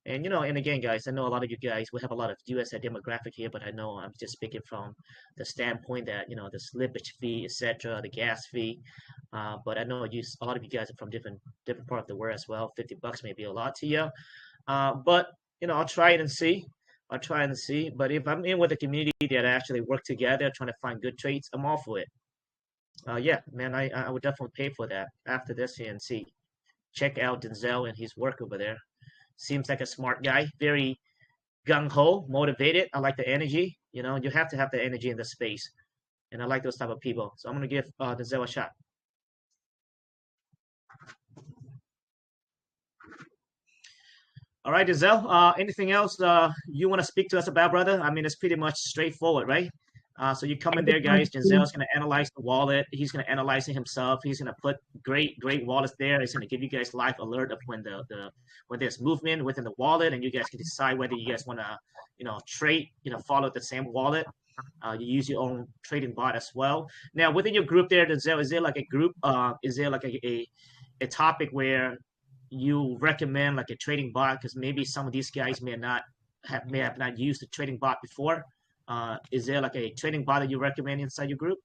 And and again, guys, I know a lot of you guys will have a lot of US demographic here, but I know I'm just speaking from the standpoint that the slippage fee, etc., the gas fee. But I know a lot of you guys are from different part of the world as well. $50 may be a lot to you. But I'll try it and see. But if I'm in with a community that actually work together, trying to find good trades, I'm all for it. Yeah, man, I would definitely pay for that after this and see. Check out Denzel and his work over there. Seems like a smart guy, very gung-ho, motivated. I like the energy. You have to have the energy in the space. And I like those type of people. So I'm going to give Denzel a shot. All right, Denzel, anything else you want to speak to us about, brother? I mean, it's pretty much straightforward, right? So you come in there, guys. Denzel's going to analyze the wallet. He's going to analyze it himself. He's going to put great wallets there. He's going to give you guys live alert of when when there's movement within the wallet, and you guys can decide whether you guys want to, trade, follow the same wallet. You use your own trading bot as well. Now, within your group there, Denzel, is there like a group? Is there like a topic where you recommend like a trading bot? Because maybe some of these guys may have not used the trading bot before. Is there like a trading bot that you recommend inside your group?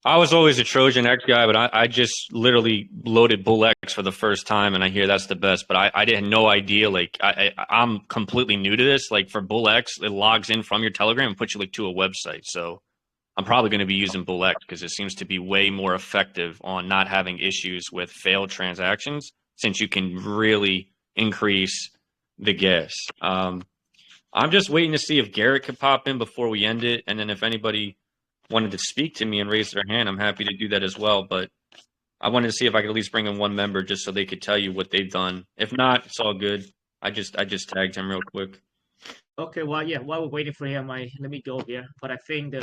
I was always a Trojan X guy, but I just literally loaded BullX for the first time, and I hear that's the best. But I didn't no idea. Like I'm completely new to this. Like for BullX, it logs in from your Telegram and puts you like to a website. So I'm probably going to be using BullX because it seems to be way more effective on not having issues with failed transactions. since you can really increase the gas. I'm just waiting to see if Garrett could pop in before we end it. And then if anybody wanted to speak to me and raise their hand, I'm happy to do that as well. But I wanted to see if I could at least bring in one member just so they could tell you what they've done. If not, it's all good. I just tagged him real quick. Okay, well, yeah, while we're waiting for him, let me go here. But I think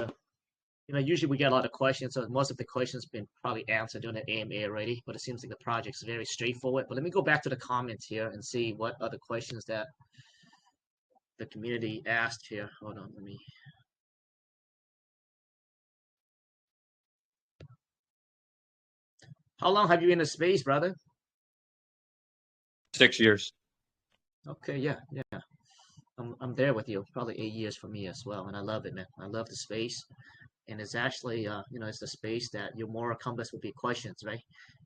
usually we get a lot of questions, so most of the questions been probably answered during the AMA already, but it seems like the project's very straightforward. But let me go back to the comments here and see what other questions that the community asked here. Hold on, let me. How long have you been in space, brother? 6 years. Okay, yeah. I'm there with you. Probably 8 years for me as well, and I love it, man. I love the space, and it's actually, it's the space that you're more accomplished with your questions, right?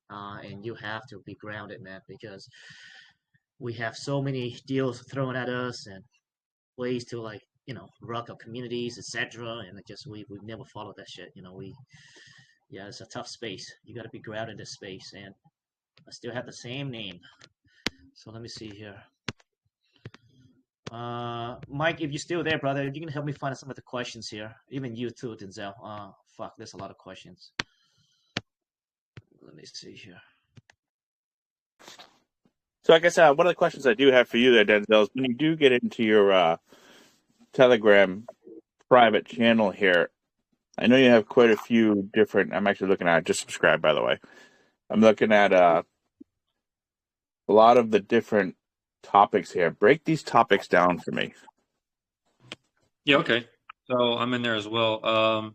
And you have to be grounded, man, because we have so many deals thrown at us and ways to rock up communities, etc. And we've never followed that shit. It's a tough space. You got to be grounded in this space, and I still have the same name. So let me see here. Mike, if you're still there, brother, you can help me find some of the questions here. Even you too, Denzel. Fuck, there's a lot of questions. Let me see here. So I guess one of the questions I do have for you there, Denzel, is when you do get into your Telegram private channel here, I know you have quite a few different. I'm actually looking at it. Just subscribe, by the way. I'm looking at a lot of the different topics here. Break these topics down for me. Yeah, okay. So I'm in there as well.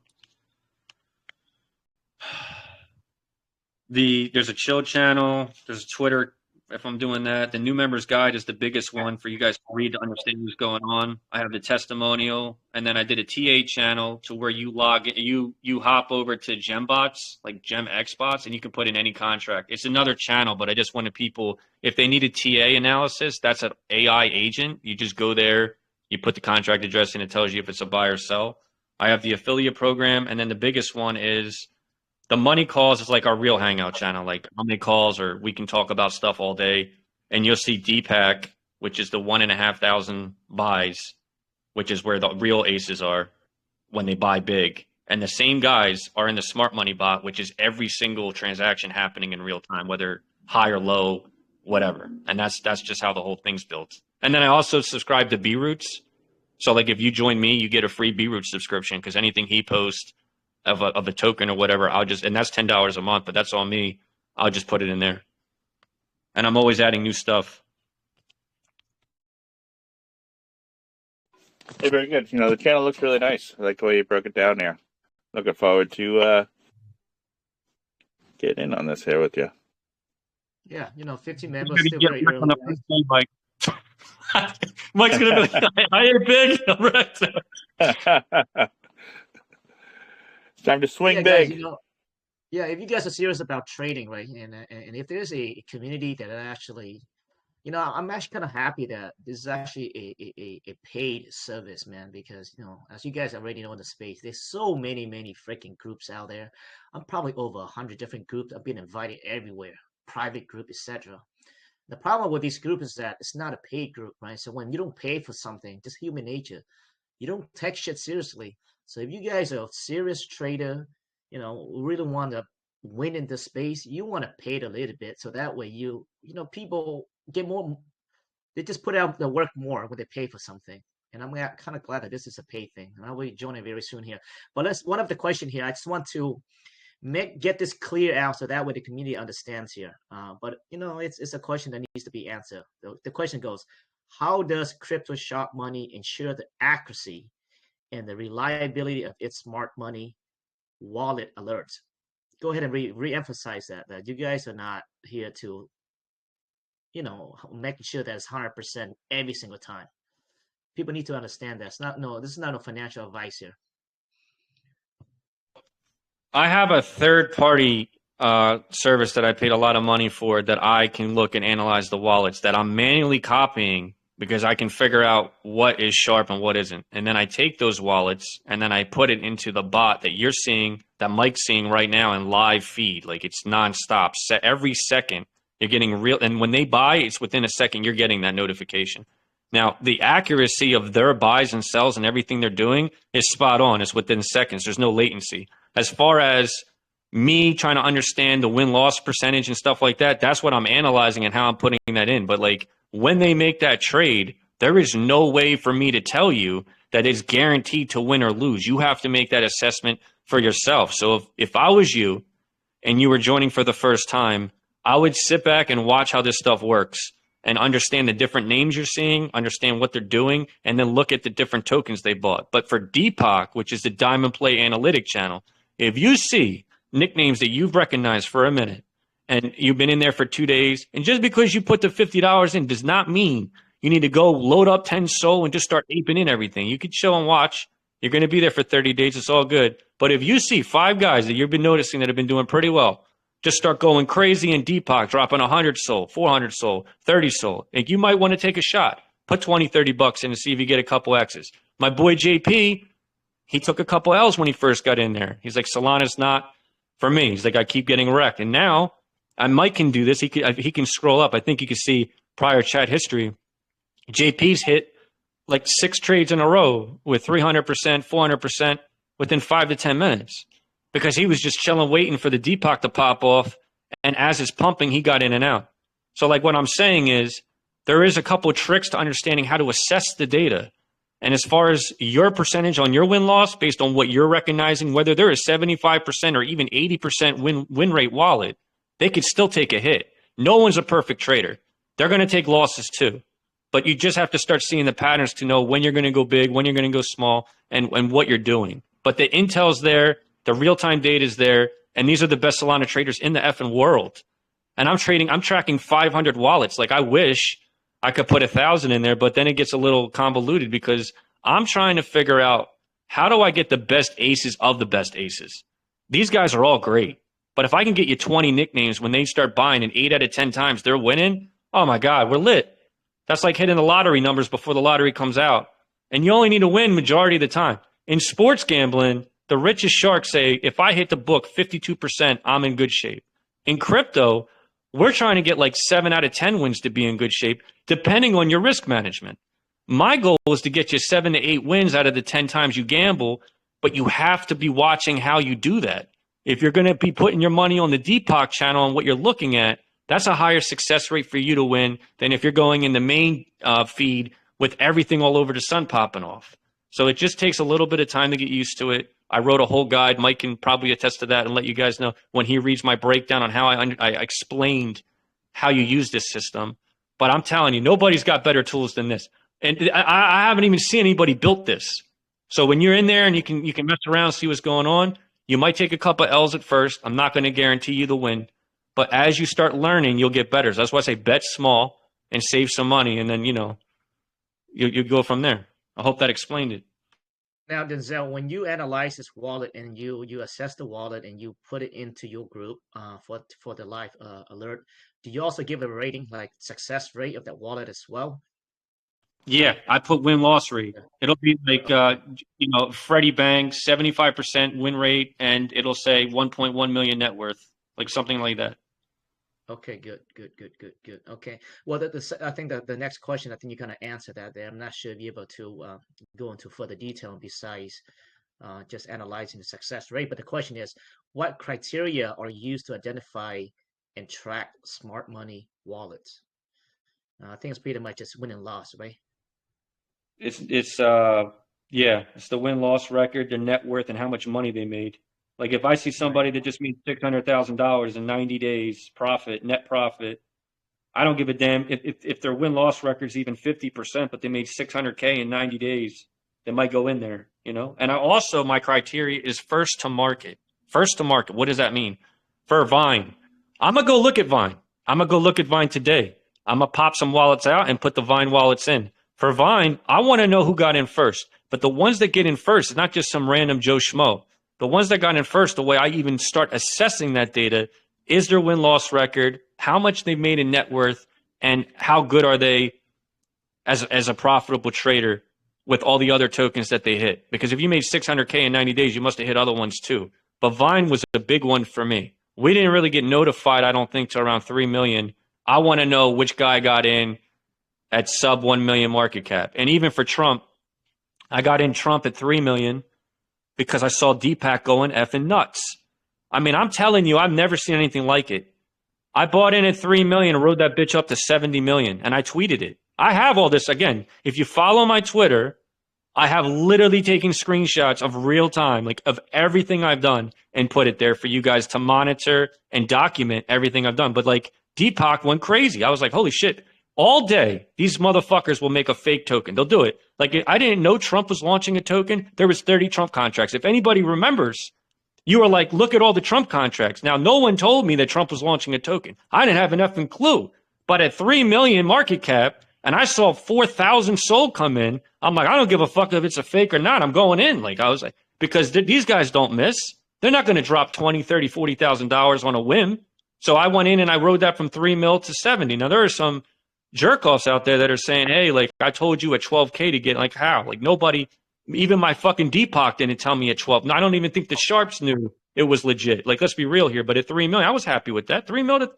There's a chill channel. There's a Twitter. If I'm doing that, the new members guide is the biggest one for you guys to read to understand what's going on. I have the testimonial, and then I did a TA channel to where you log in, you hop over to GemBots, like GemXbots, and you can put in any contract. It's another channel, but I just wanted people, if they need a TA analysis, that's an AI agent. You just go there, you put the contract address in, it tells you if it's a buy or sell. I have the affiliate program, and then the biggest one is the money calls is like our real hangout channel, like how many calls, or we can talk about stuff all day. And you'll see Deepak, which is the 1,500 buys, which is where the real aces are when they buy big. And the same guys are in the Smart Money bot, which is every single transaction happening in real time, whether high or low, whatever. And that's just how the whole thing's built. And then I also subscribe to B-Roots. So like if you join me, you get a free B-Roots subscription because anything he posts of a token or whatever, and that's $10 a month, but that's on me. I'll just put it in there. And I'm always adding new stuff. Hey, very good. The channel looks really nice. I like the way you broke it down there. Looking forward to getting in on this here with you. Yeah, 15 members still very early. Mike. Mike's gonna be like, I ain't big. Right. Time to swing big. Guys, if you guys are serious about trading, right, and if there's a community that actually, I'm actually kind of happy that this is actually a paid service, man, because as you guys already know in the space, there's so many freaking groups out there. I'm probably over 100 different groups. I've been invited everywhere, private group, etc. The problem with these groups is that it's not a paid group, right? So when you don't pay for something, just human nature, you don't take shit seriously. So if you guys are a serious trader, really want to win in the space, you want to pay it a little bit. So that way people get more, they just put out the work more when they pay for something. And I'm kind of glad that this is a paid thing. And I'll be joining very soon here. But one of the question here, I just want to get this clear out so that way the community understands here. But it's a question that needs to be answered. The question goes, how does Crypto Sharp Money ensure the accuracy and the reliability of its Smart Money wallet alerts? Go ahead and re-emphasize that you guys are not here to, making sure that it's 100% every single time. People need to understand that. This is not no financial advice here. I have a third-party service that I paid a lot of money for that I can look and analyze the wallets that I'm manually copying because I can figure out what is sharp and what isn't. And then I take those wallets and then I put it into the bot that you're seeing, that Mike's seeing right now in live feed. Like it's nonstop. Every second You're getting real, and when they buy, it's within a second you're getting that notification. Now, the accuracy of their buys and sells and everything they're doing is spot on. It's within seconds. There's no latency. As far as me trying to understand the win-loss percentage and stuff like that, that's what I'm analyzing and how I'm putting that in. But like when they make that trade, there is no way for me to tell you that it's guaranteed to win or lose. You have to make that assessment for yourself. So if I was you and you were joining for the first time, I would sit back and watch how this stuff works and understand the different names you're seeing, understand what they're doing, and then look at the different tokens they bought. But for Deepak, which is the Diamond Play Analytic channel, if you see nicknames that you've recognized for a minute and you've been in there for 2 days, and just because you put the $50 in does not mean you need to go load up 10 SOL and just start aping in everything. You could chill and watch. You're going to be there for 30 days. It's all good. But if you see 5 guys that you've been noticing that have been doing pretty well, just start going crazy in Deepak, dropping 100 SOL, 400 SOL, 30 SOL. And you might want to take a shot. Put 20, 30 bucks in and see if you get a couple X's. My boy JP, he took a couple L's when he first got in there. He's like, Solana's not for me. He's like, I keep getting wrecked. And now, Mike can do this. He can scroll up. I think you can see prior chat history. JP's hit like 6 trades in a row with 300%, 400% within 5 to 10 minutes because he was just chilling, waiting for the Deepak to pop off. And as it's pumping, he got in and out. So like what I'm saying is there is a couple of tricks to understanding how to assess the data. And as far as your percentage on your win-loss based on what you're recognizing, whether they're a 75% or even 80% win rate wallet, they could still take a hit. No one's a perfect trader. They're going to take losses too. But you just have to start seeing the patterns to know when you're going to go big, when you're going to go small, and what you're doing. But the intel's there, the real-time data is there, and these are the best Solana traders in the effing world. And I'm tracking 500 wallets. Like I wish I could put 1,000 in there, but then it gets a little convoluted because I'm trying to figure out how do I get the best aces of the best aces. These guys are all great. But if I can get you 20 nicknames when they start buying and 8 out of 10 times they're winning, oh my God, we're lit. That's like hitting the lottery numbers before the lottery comes out. And you only need to win majority of the time. In sports gambling, the richest sharks say, if I hit the book 52%, I'm in good shape. In crypto, we're trying to get like 7 out of 10 wins to be in good shape, depending on your risk management. My goal is to get you 7 to 8 wins out of the 10 times you gamble, but you have to be watching how you do that. If you're going to be putting your money on the Deepak channel and what you're looking at, that's a higher success rate for you to win than if you're going in the main feed with everything all over the sun popping off. So it just takes a little bit of time to get used to it. I wrote a whole guide. Mike can probably attest to that and let you guys know when he reads my breakdown on how I explained how you use this system. But I'm telling you, nobody's got better tools than this. And I haven't even seen anybody built this. So when you're in there and you can mess around, see what's going on, you might take a couple of L's at first. I'm not going to guarantee you the win. But as you start learning, you'll get better. So that's why I say bet small and save some money. And then, you go from there. I hope that explained it. Now, Denzel, when you analyze this wallet and you assess the wallet and you put it into your group for the live alert, do you also give a rating, like success rate of that wallet as well? Yeah, I put win-loss rate. It'll be like, Freddie Bank, 75% win rate, and it'll say 1.1 million net worth, like something like that. Okay, good. Okay, well, I think that the next question, I think you kind of answered that there. I'm not sure if you're able to go into further detail besides just analyzing the success rate. But the question is, what criteria are used to identify and track smart money wallets? I think it's pretty much just win and loss, right? It's the win-loss record, their net worth, and how much money they made. Like if I see somebody that just made $600,000 in 90 days net profit, I don't give a damn if their win-loss record is even 50%, but they made $600K in 90 days, they might go in there, And my criteria is first to market. First to market, what does that mean? For Vine, I'm going to go look at Vine. I'm going to go look at Vine today. I'm going to pop some wallets out and put the Vine wallets in. For Vine, I want to know who got in first. But the ones that get in first, it's not just some random Joe Schmo. The ones that got in first, the way I even start assessing that data is their win-loss record, how much they've made in net worth, and how good are they as a profitable trader with all the other tokens that they hit. Because if you made 600K in 90 days, you must have hit other ones too. But Vine was a big one for me. We didn't really get notified, I don't think, till around 3 million I want to know which guy got in at sub 1 million market cap. And even for Trump, I got in Trump at 3 million because I saw Deepak going effing nuts. I mean, I'm telling you, I've never seen anything like it. I bought in at 3 million and rode that bitch up to 70 million, and I tweeted it. I have all this. Again, if you follow my Twitter, I have literally taken screenshots of real time, like of everything I've done, and put it there for you guys to monitor and document everything I've done. But like Deepak went crazy. I was like, holy shit. All day, these motherfuckers will make a fake token. They'll do it. Like, I didn't know Trump was launching a token. There was 30 Trump contracts. If anybody remembers, you were like, look at all the Trump contracts. Now, no one told me that Trump was launching a token. I didn't have an effing clue. But at 3 million market cap, and I saw 4,000 sold come in, I'm like, I don't give a fuck if it's a fake or not. I'm going in. Like, I was like, because these guys don't miss. They're not going to drop 20, 30, $40,000 on a whim. So I went in and I rode that from 3 mil to 70. Now, there are some jerk offs out there that are saying, hey, like, I told you at 12K to get, like, how? Like, nobody, even my fucking Deepak didn't tell me at 12. No, I don't even think the Sharps knew it was legit. Like, let's be real here. But at 3 million, I was happy with that. 3 mil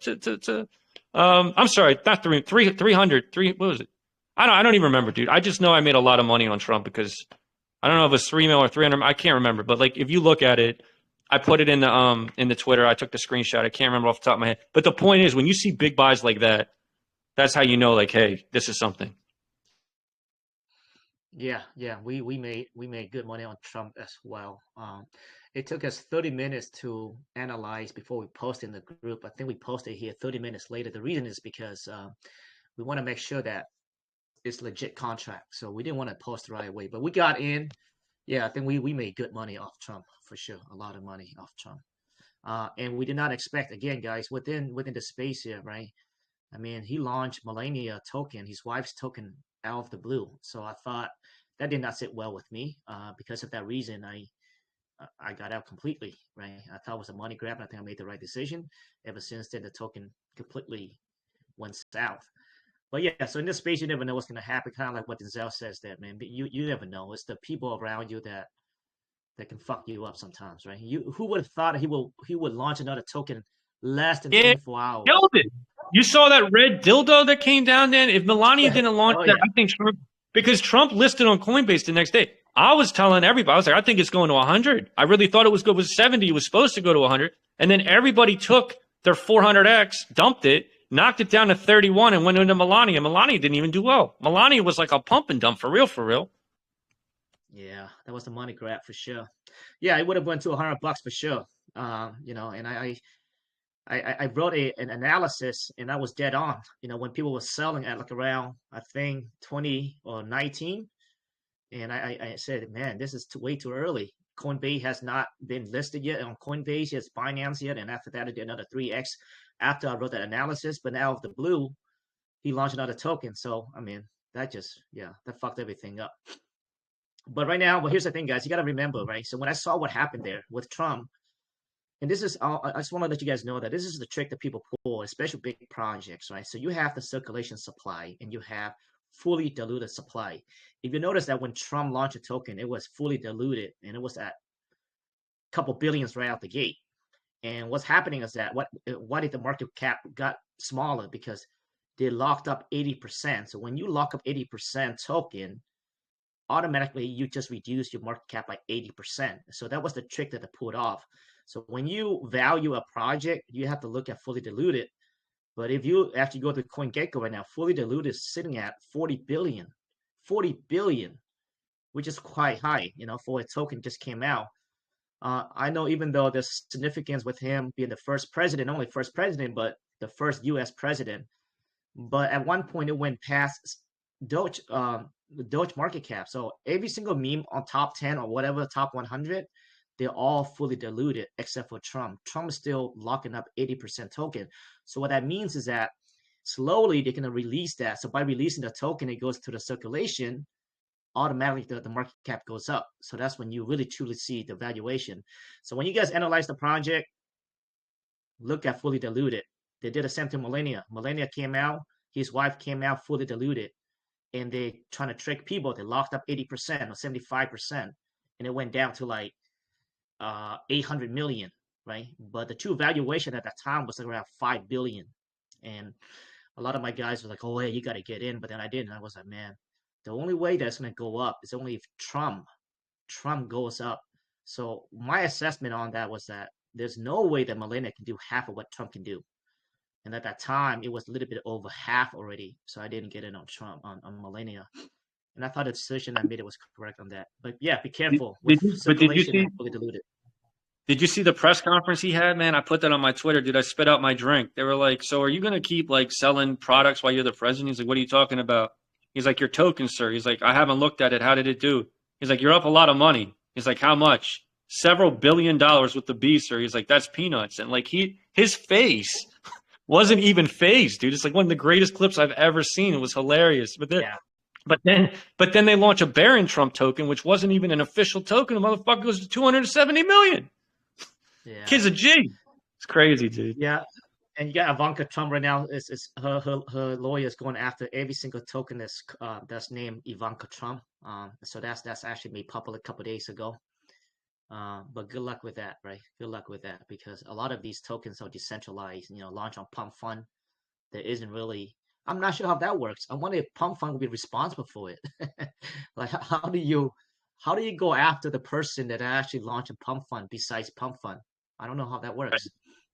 I'm sorry, not 300, what was it? I don't even remember, dude. I just know I made a lot of money on Trump because I don't know if it was 3 mil or 300. I can't remember. But like, if you look at it, I put it in the Twitter. I took the screenshot. I can't remember off the top of my head. But the point is, when you see big buys like that, that's how you know, like, hey, this is something. Yeah, we made good money on Trump as well. It took us 30 minutes to analyze before we posted in the group. I think we posted here 30 minutes later. The reason is because we want to make sure that it's legit contract. So we didn't want to post right away, but we got in. Yeah, I think we made good money off Trump for sure. A lot of money off Trump. And we did not expect, again, guys, within the space here, right? I mean, he launched Melania token, his wife's token, out of the blue. So I thought that did not sit well with me. Because of that reason, I got out completely, right? I thought it was a money grab, and I think I made the right decision. Ever since then, the token completely went south. But yeah, so in this space, you never know what's going to happen. Kind of like what Denzel says there, man. But you never know. It's the people around you that can fuck you up sometimes, right? Who would have thought he would launch another token less than 24 hours? Killed it. You saw that red dildo that came down then? If Melania didn't launch that, I think Trump, because Trump listed on Coinbase the next day. I was telling everybody, I was like, I think it's going to 100. I really thought it was 70. It was supposed to go to 100. And then everybody took their 400X, dumped it, knocked it down to 31 and went into Melania. Melania didn't even do well. Melania was like a pump and dump for real, for real. Yeah, that was the money grab for sure. Yeah, it would have went to $100 for sure. And I wrote an analysis, and I was dead on. When people were selling at like around, I think 20 or 19, and I said, man, this is way too early. Coinbase has not been listed yet on Coinbase. It's Binance yet, and after that, I did another 3x after I wrote that analysis. But now, out of the blue, he launched another token. So I mean, that fucked everything up. But right now, here's the thing, guys. You got to remember, right? So when I saw what happened there with Trump, and this is, I just want to let you guys know that this is the trick that people pull, especially big projects, right? So you have the circulation supply and you have fully diluted supply. If you notice that when Trump launched a token, it was fully diluted and it was at a couple billions right out the gate. And what's happening is that why did the market cap got smaller? Because they locked up 80%. So when you lock up 80% token, automatically you just reduce your market cap by 80%. So that was the trick that they pulled off. So when you value a project, you have to look at fully diluted. But if you actually go to CoinGecko right now, fully diluted is sitting at 40 billion, which is quite high, for a token just came out. I know even though there's significance with him being the first president, only first president, but the first U.S. president. But at one point it went past Doge, the Doge market cap. So every single meme on top 10 or whatever, top 100, they're all fully diluted except for Trump. Trump is still locking up 80% token. So what that means is that slowly they're going to release that. So by releasing the token, it goes to the circulation. Automatically the market cap goes up. So that's when you really truly see the valuation. So when you guys analyze the project, look at fully diluted. They did the same to Melania. Melania came out, his wife came out fully diluted, and they trying to trick people. They locked up 80% or 75%, and it went down to like 800 million, right? But the true valuation at that time was around 5 billion. And a lot of my guys were like, "Oh, hey, you got to get in," but then I didn't. I was like, man, the only way that's gonna go up is only if Trump goes up. So my assessment on that was that there's no way that Millennia can do half of what Trump can do. And at that time, it was a little bit over half already. So I didn't get in on Trump on Millennia. And I thought the decision I made it was correct on that. But yeah, be careful with circulation and fully diluted. Did you see the press conference he had, man? I put that on my Twitter. Dude, I spit out my drink. They were like, so are you going to keep like selling products while you're the president? He's like, what are you talking about? He's like, your token, sir. He's like, I haven't looked at it. How did it do? He's like, you're up a lot of money. He's like, how much? Several $1 billion with the B, sir. He's like, that's peanuts. And like his face wasn't even phased, dude. It's like one of the greatest clips I've ever seen. It was hilarious. But then they launch a Barron Trump token, which wasn't even an official token. The motherfucker goes to 270 million. Yeah. Kid's a G. It's crazy, dude. Yeah. And you got Ivanka Trump right now. Is her lawyer is going after every single token that's named Ivanka Trump. So that's actually made public a couple of days ago. But good luck with that, right? Good luck with that, because a lot of these tokens are decentralized. Launch on Pump Fund. There isn't really. I'm not sure how that works. I wonder if Pump Fund will be responsible for it. Like, how do you go after the person that actually launched a Pump Fund besides Pump Fund? I don't know how that works.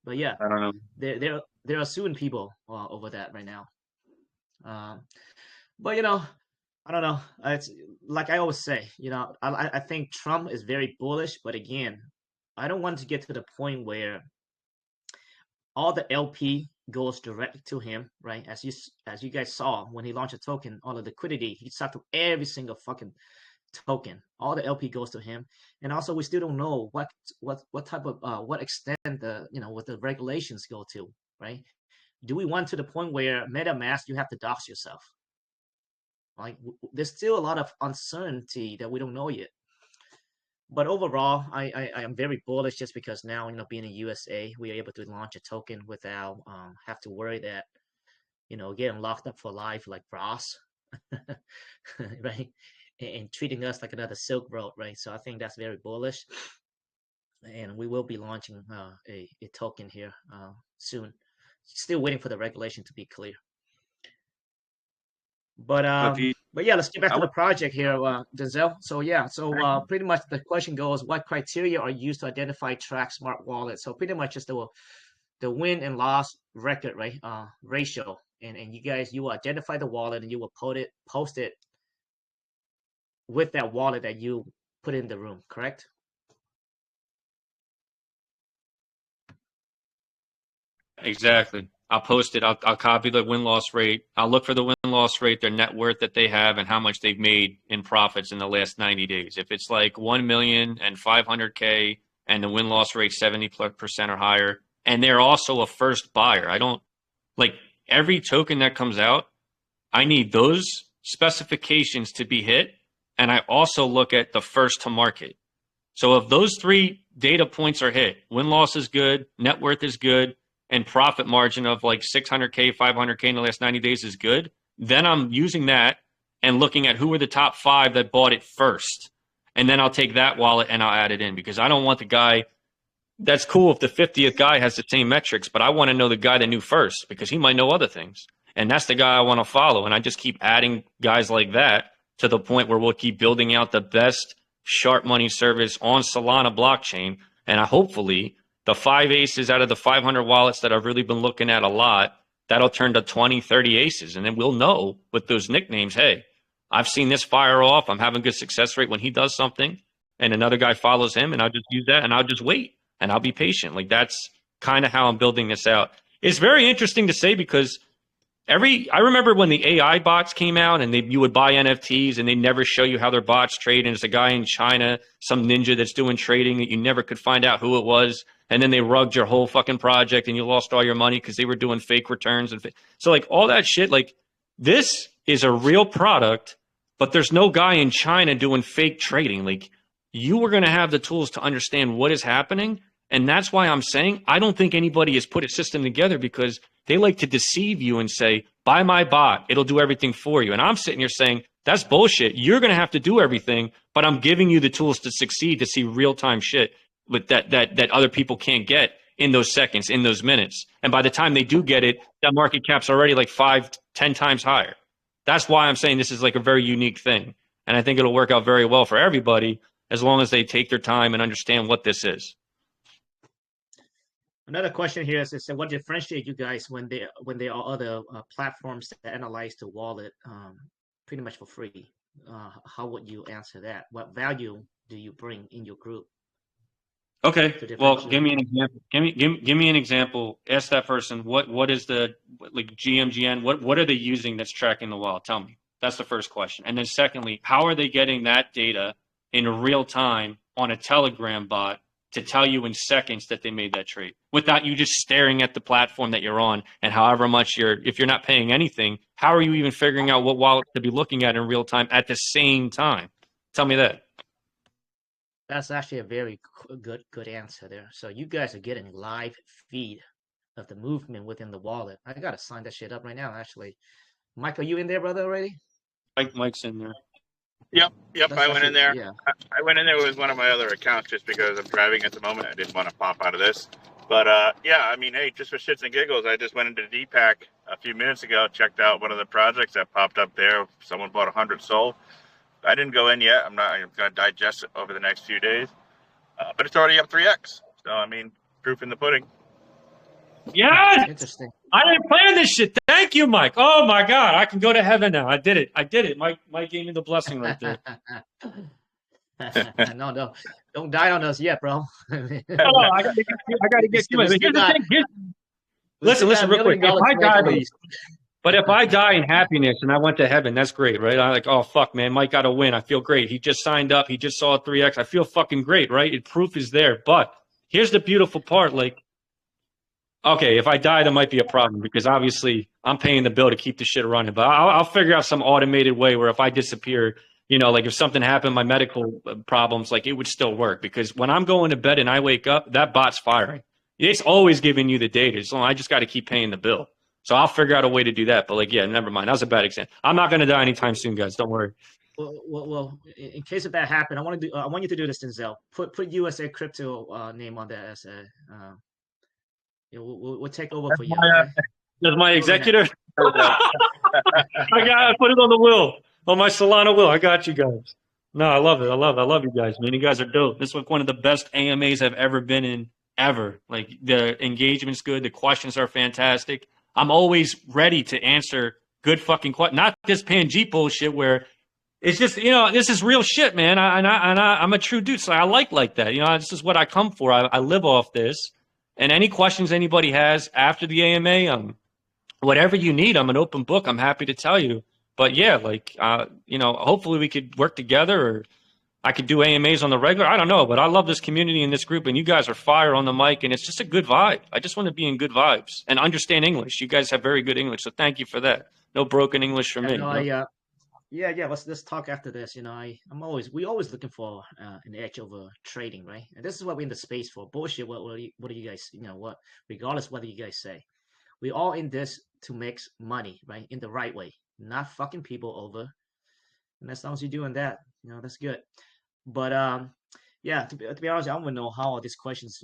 But yeah, I don't know. They're suing people over that right now. But I don't know. It's like I always say. I think Trump is very bullish, but again, I don't want to get to the point where all the LP goes directly to him, right? As you guys saw when he launched a token, all the liquidity he sucked up every single fucking token. All the LP goes to him, and also we still don't know what type of what extent what the regulations go to, right? Do we want to the point where MetaMask you have to dox yourself? Like there's still a lot of uncertainty that we don't know yet. But overall, I am very bullish just because now, being in USA, we are able to launch a token without have to worry that, getting locked up for life like Ross, right? And treating us like another Silk Road, right? So I think that's very bullish. And we will be launching a token here soon. Still waiting for the regulation to be clear. But yeah, let's get back to the project here, Denzel. So pretty much the question goes: what criteria are used to identify track smart wallet? So pretty much just the win and loss record, right? Ratio, and you will identify the wallet and you will post it with that wallet that you put in the room, correct? Exactly. I'll post it. I'll copy the win-loss rate. I'll look for the win-loss rate, their net worth that they have, and how much they've made in profits in the last 90 days. If it's like 1 million and 500K and the win-loss rate 70% or higher, and they're also a first buyer. I don't like every token that comes out. I need those specifications to be hit. And I also look at the first to market. So if those 3 data points are hit, win-loss is good, net worth is good, and profit margin of like 600K, 500K in the last 90 days is good, then I'm using that and looking at who are the top 5 that bought it first. And then I'll take that wallet and I'll add it in, because I don't want the guy. That's cool if the 50th guy has the same metrics, but I want to know the guy that knew first, because he might know other things. And that's the guy I want to follow. And I just keep adding guys like that to the point where we'll keep building out the best sharp money service on Solana blockchain. And hopefully the 5 aces out of the 500 wallets that I've really been looking at a lot, that'll turn to 20, 30 aces. And then we'll know with those nicknames, hey, I've seen this fire off. I'm having good success rate when he does something and another guy follows him, and I'll just use that and I'll just wait and I'll be patient. Like that's kind of how I'm building this out. It's very interesting to say because I remember when the AI bots came out and you would buy NFTs and they never show you how their bots trade. And it's a guy in China, some ninja that's doing trading that you never could find out who it was. And then they rugged your whole fucking project and you lost all your money because they were doing fake returns. So like all that shit, like this is a real product, but there's no guy in China doing fake trading. Like you are going to have the tools to understand what is happening. And that's why I'm saying I don't think anybody has put a system together, because they like to deceive you and say, buy my bot, it'll do everything for you. And I'm sitting here saying, that's bullshit. You're going to have to do everything, but I'm giving you the tools to succeed, to see real-time shit with that other people can't get. in those seconds, in those minutes. And by the time they do get it, that market cap's already like 5-10 times higher. That's why I'm saying this is like a very unique thing. And I think it'll work out very well for everybody as long as they take their time and understand what this is. Another question here is what differentiate you guys when there are other platforms that analyze the wallet pretty much for free? How would you answer that? What value do you bring in your group? Okay. Well, give me an example. Give me an example. Ask that person what is the like GMGN? What are they using that's tracking the wallet? Tell me. That's the first question. And then secondly, how are they getting that data in real time on a Telegram bot to tell you in seconds that they made that trade without you just staring at the platform that you're on and however much if you're not paying anything, how are you even figuring out what wallet to be looking at in real time at the same time? Tell me that. That's actually a very good answer there. So you guys are getting live feed of the movement within the wallet. I gotta sign that shit up right now, actually. Mike, are you in there, brother, already? Mike's in there. Yep. I went in there. Yeah. I went in there with one of my other accounts just because I'm driving at the moment. I didn't want to pop out of this. But yeah, I mean, hey, just for shits and giggles, I just went into Deepak a few minutes ago, checked out one of the projects that popped up there. Someone bought 100 sold. I didn't go in yet. I'm going to digest it over the next few days. But it's already up 3x. So, I mean, proof in the pudding. Yeah. Interesting. I didn't plan this shit. Thank you, Mike. Oh, my God. I can go to heaven now. I did it. Mike gave me the blessing right there. No. Don't die on us yet, bro. I got to get you. Listen, real quick. If I die in happiness and I went to heaven, that's great, right? I'm like, oh, fuck, man, Mike got to win. I feel great. He just signed up. He just saw 3X. I feel fucking great, right? Proof is there. But here's the beautiful part. Like, okay, if I die, there might be a problem because obviously I'm paying the bill to keep the shit running. But I'll figure out some automated way where if I disappear, like if something happened, my medical problems, like it would still work. Because when I'm going to bed and I wake up, that bot's firing. It's always giving you the data. So I just got to keep paying the bill. So I'll figure out a way to do that. But like, yeah, never mind. That was a bad example. I'm not going to die anytime soon, guys. Don't worry. Well, in case of that happen, I want you to do this, Denzel. Put USA Crypto name on that as a. We'll take over for you. Okay? That's my executor. I put it on the will, on my Solana will. I got you guys. No, I love it. I love you guys, man. You guys are dope. This is like one of the best AMAs I've ever been in, ever. Like the engagement's good. The questions are fantastic. I'm always ready to answer good fucking questions, not this Pangeet bullshit where it's just, this is real shit, man. I'm a true dude, so I like that. This is what I come for. I live off this. And any questions anybody has after the AMA, whatever you need, I'm an open book. I'm happy to tell you. But yeah, like, hopefully we could work together or I could do AMAs on the regular. I don't know, but I love this community and this group, and you guys are fire on the mic, and it's just a good vibe. I just want to be in good vibes and understand English. You guys have very good English, so thank you for that. No broken English for me. Yeah. Let's talk after this. We always looking for an edge over trading, right? And this is what we're in the space for. Bullshit. What do you guys? Regardless what you guys say, we all in this to make money, right? In the right way, not fucking people over. And as long as you're doing that, that's good. But yeah, to be honest, I don't want to know how all these questions,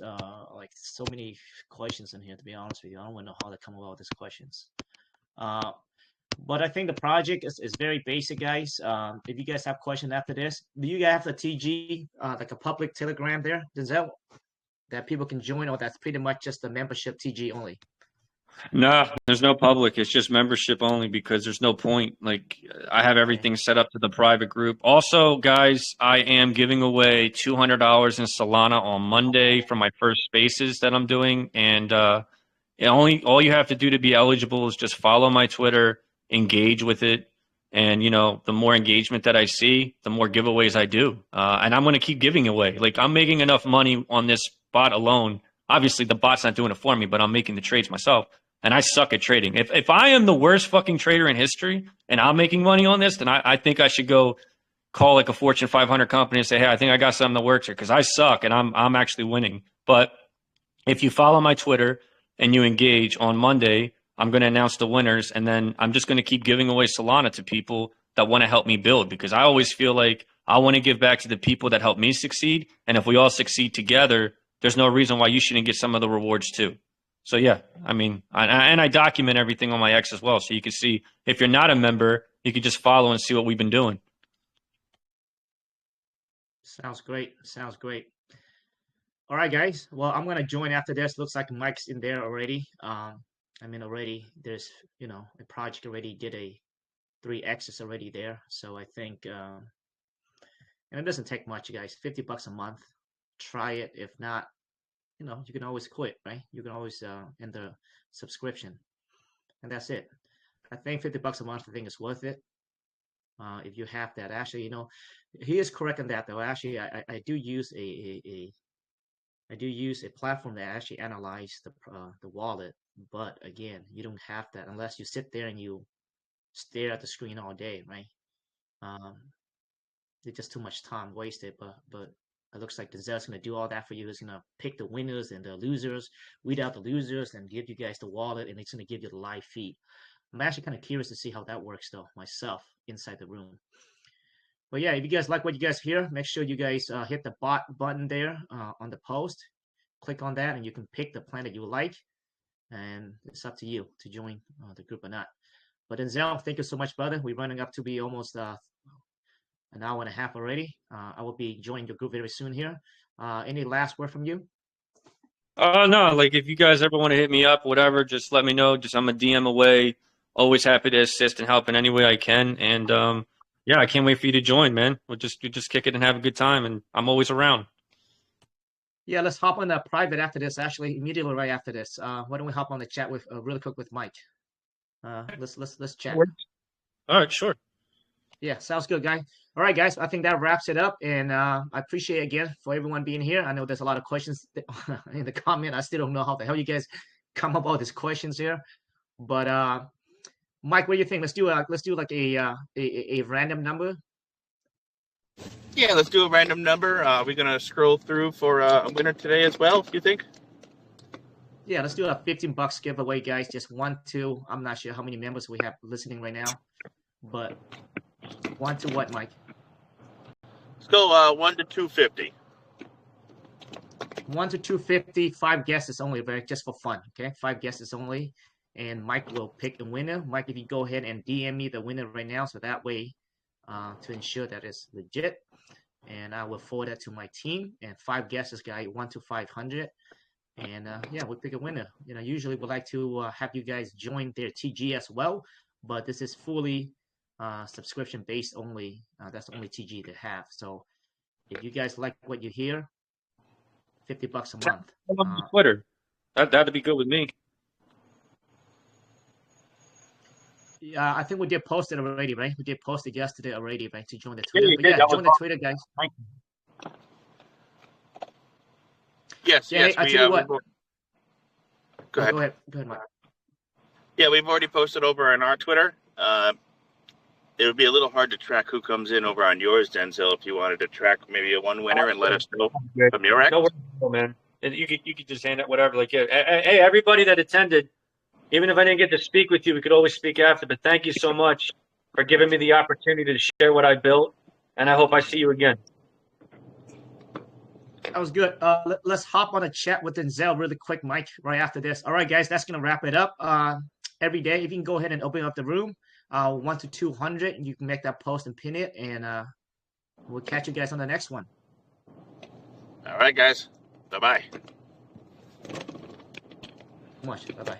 like so many questions in here. To be honest with you, I don't want to know how to come about with these questions. But I think the project is very basic, guys. If you guys have questions after this, do you guys have the TG, like a public Telegram there, Denzel, that people can join, or that's pretty much just the membership TG only? No, there's no public. It's just membership only because there's no point. Like I have everything set up to the private group. Also, guys, I am giving away $200 in Solana on Monday for my first spaces that I'm doing. And all you have to do to be eligible is just follow my Twitter, engage with it. And, the more engagement that I see, the more giveaways I do. And I'm going to keep giving away. Like I'm making enough money on this bot alone. Obviously, the bot's not doing it for me, but I'm making the trades myself. And I suck at trading. If I am the worst fucking trader in history and I'm making money on this, then I think I should go call like a Fortune 500 company and say, hey, I think I got something that works here because I suck and I'm actually winning. But if you follow my Twitter and you engage on Monday, I'm going to announce the winners. And then I'm just going to keep giving away Solana to people that want to help me build because I always feel like I want to give back to the people that help me succeed. And if we all succeed together, there's no reason why you shouldn't get some of the rewards too. So yeah, I mean, I document everything on my X as well, so you can see if you're not a member, you can just follow and see what we've been doing. Sounds great. Sounds great. All right, guys. Well, I'm gonna join after this. Looks like Mike's in there already. I mean, already there's a project already did a 3X already there. So I think, and it doesn't take much, guys. $50 a month. Try it. If not, you can always quit, right? You can always end the subscription, and that's it. I think $50 a month, I think, is worth it. If you have that, actually, he is correct in that though. Actually, I do use I do use a platform that actually analyze the wallet, but again, you don't have that unless you sit there and you stare at the screen all day, right? Um, it's just too much time wasted. But it looks like Denzel's gonna do all that for you. He's gonna pick the winners and the losers, weed out the losers, and give you guys the wallet, and it's gonna give you the live feed. I'm actually kind of curious to see how that works though myself inside the room. But yeah, if you guys like what you guys hear, make sure you guys hit the bot button there on the post. Click on that, and you can pick the plan that you like, and it's up to you to join the group or not. But Denzel, thank you so much, brother. We're running up to be almost an hour and a half already. I will be joining your group very soon here. Any last word from you? No, like if you guys ever want to hit me up, whatever, just let me know. I'm a DM away. Always happy to assist and help in any way I can. And yeah, I can't wait for you to join, man. We'll just kick it and have a good time. And I'm always around. Yeah, let's hop on the private after this. Actually, immediately right after this. Why don't we hop on the chat with really quick with Mike? Let's chat. All right, sure. Yeah, sounds good, guy. All right, guys. I think that wraps it up, and I appreciate again for everyone being here. I know there's a lot of questions in the comment. I still don't know how the hell you guys come up with all these questions here, but Mike, what do you think? Let's do like a random number. Yeah, let's do a random number. We're gonna scroll through for a winner today as well. You think? Yeah, let's do a $15 giveaway, guys. Just 1, 2. I'm not sure how many members we have listening right now, but 1 to what, Mike? Let's go 1 to 250. 1 to 250. 5 guesses only, but just for fun. Okay, 5 guesses only, and Mike will pick a winner. Mike, if you go ahead and DM me the winner right now, so that way, to ensure that it's legit, and I will forward that to my team. And 5 guesses, guy, 1 to 500. And yeah, we'll pick a winner. Usually we like to have you guys join their TG as well, but this is fully subscription based only. That's the only TG they have. So if you guys like what you hear, $50 a month. Twitter. That'd be good with me. Yeah, I think we did post it already, right? We did post it yesterday already, right? To join the Twitter. Yeah, join the Twitter, guys. Yes, yeah, yes. I tell you what. Go ahead. Go ahead, Mike. Yeah, we've already posted over on our Twitter. It would be a little hard to track who comes in over on yours, Denzel. If you wanted to track maybe a one winner and let us know from your end. No worries, man. And you could just hand it whatever. Like, yeah. Hey, everybody that attended, even if I didn't get to speak with you, we could always speak after. But thank you so much for giving me the opportunity to share what I built, and I hope I see you again. That was good. Let's hop on a chat with Denzel really quick, Mike, right after this. All right, guys, that's going to wrap it up. Every day, if you can go ahead and open up the room, 1 to 200, you can make that post and pin it, and we'll catch you guys on the next one. All right, guys. Bye-bye. Bye-bye.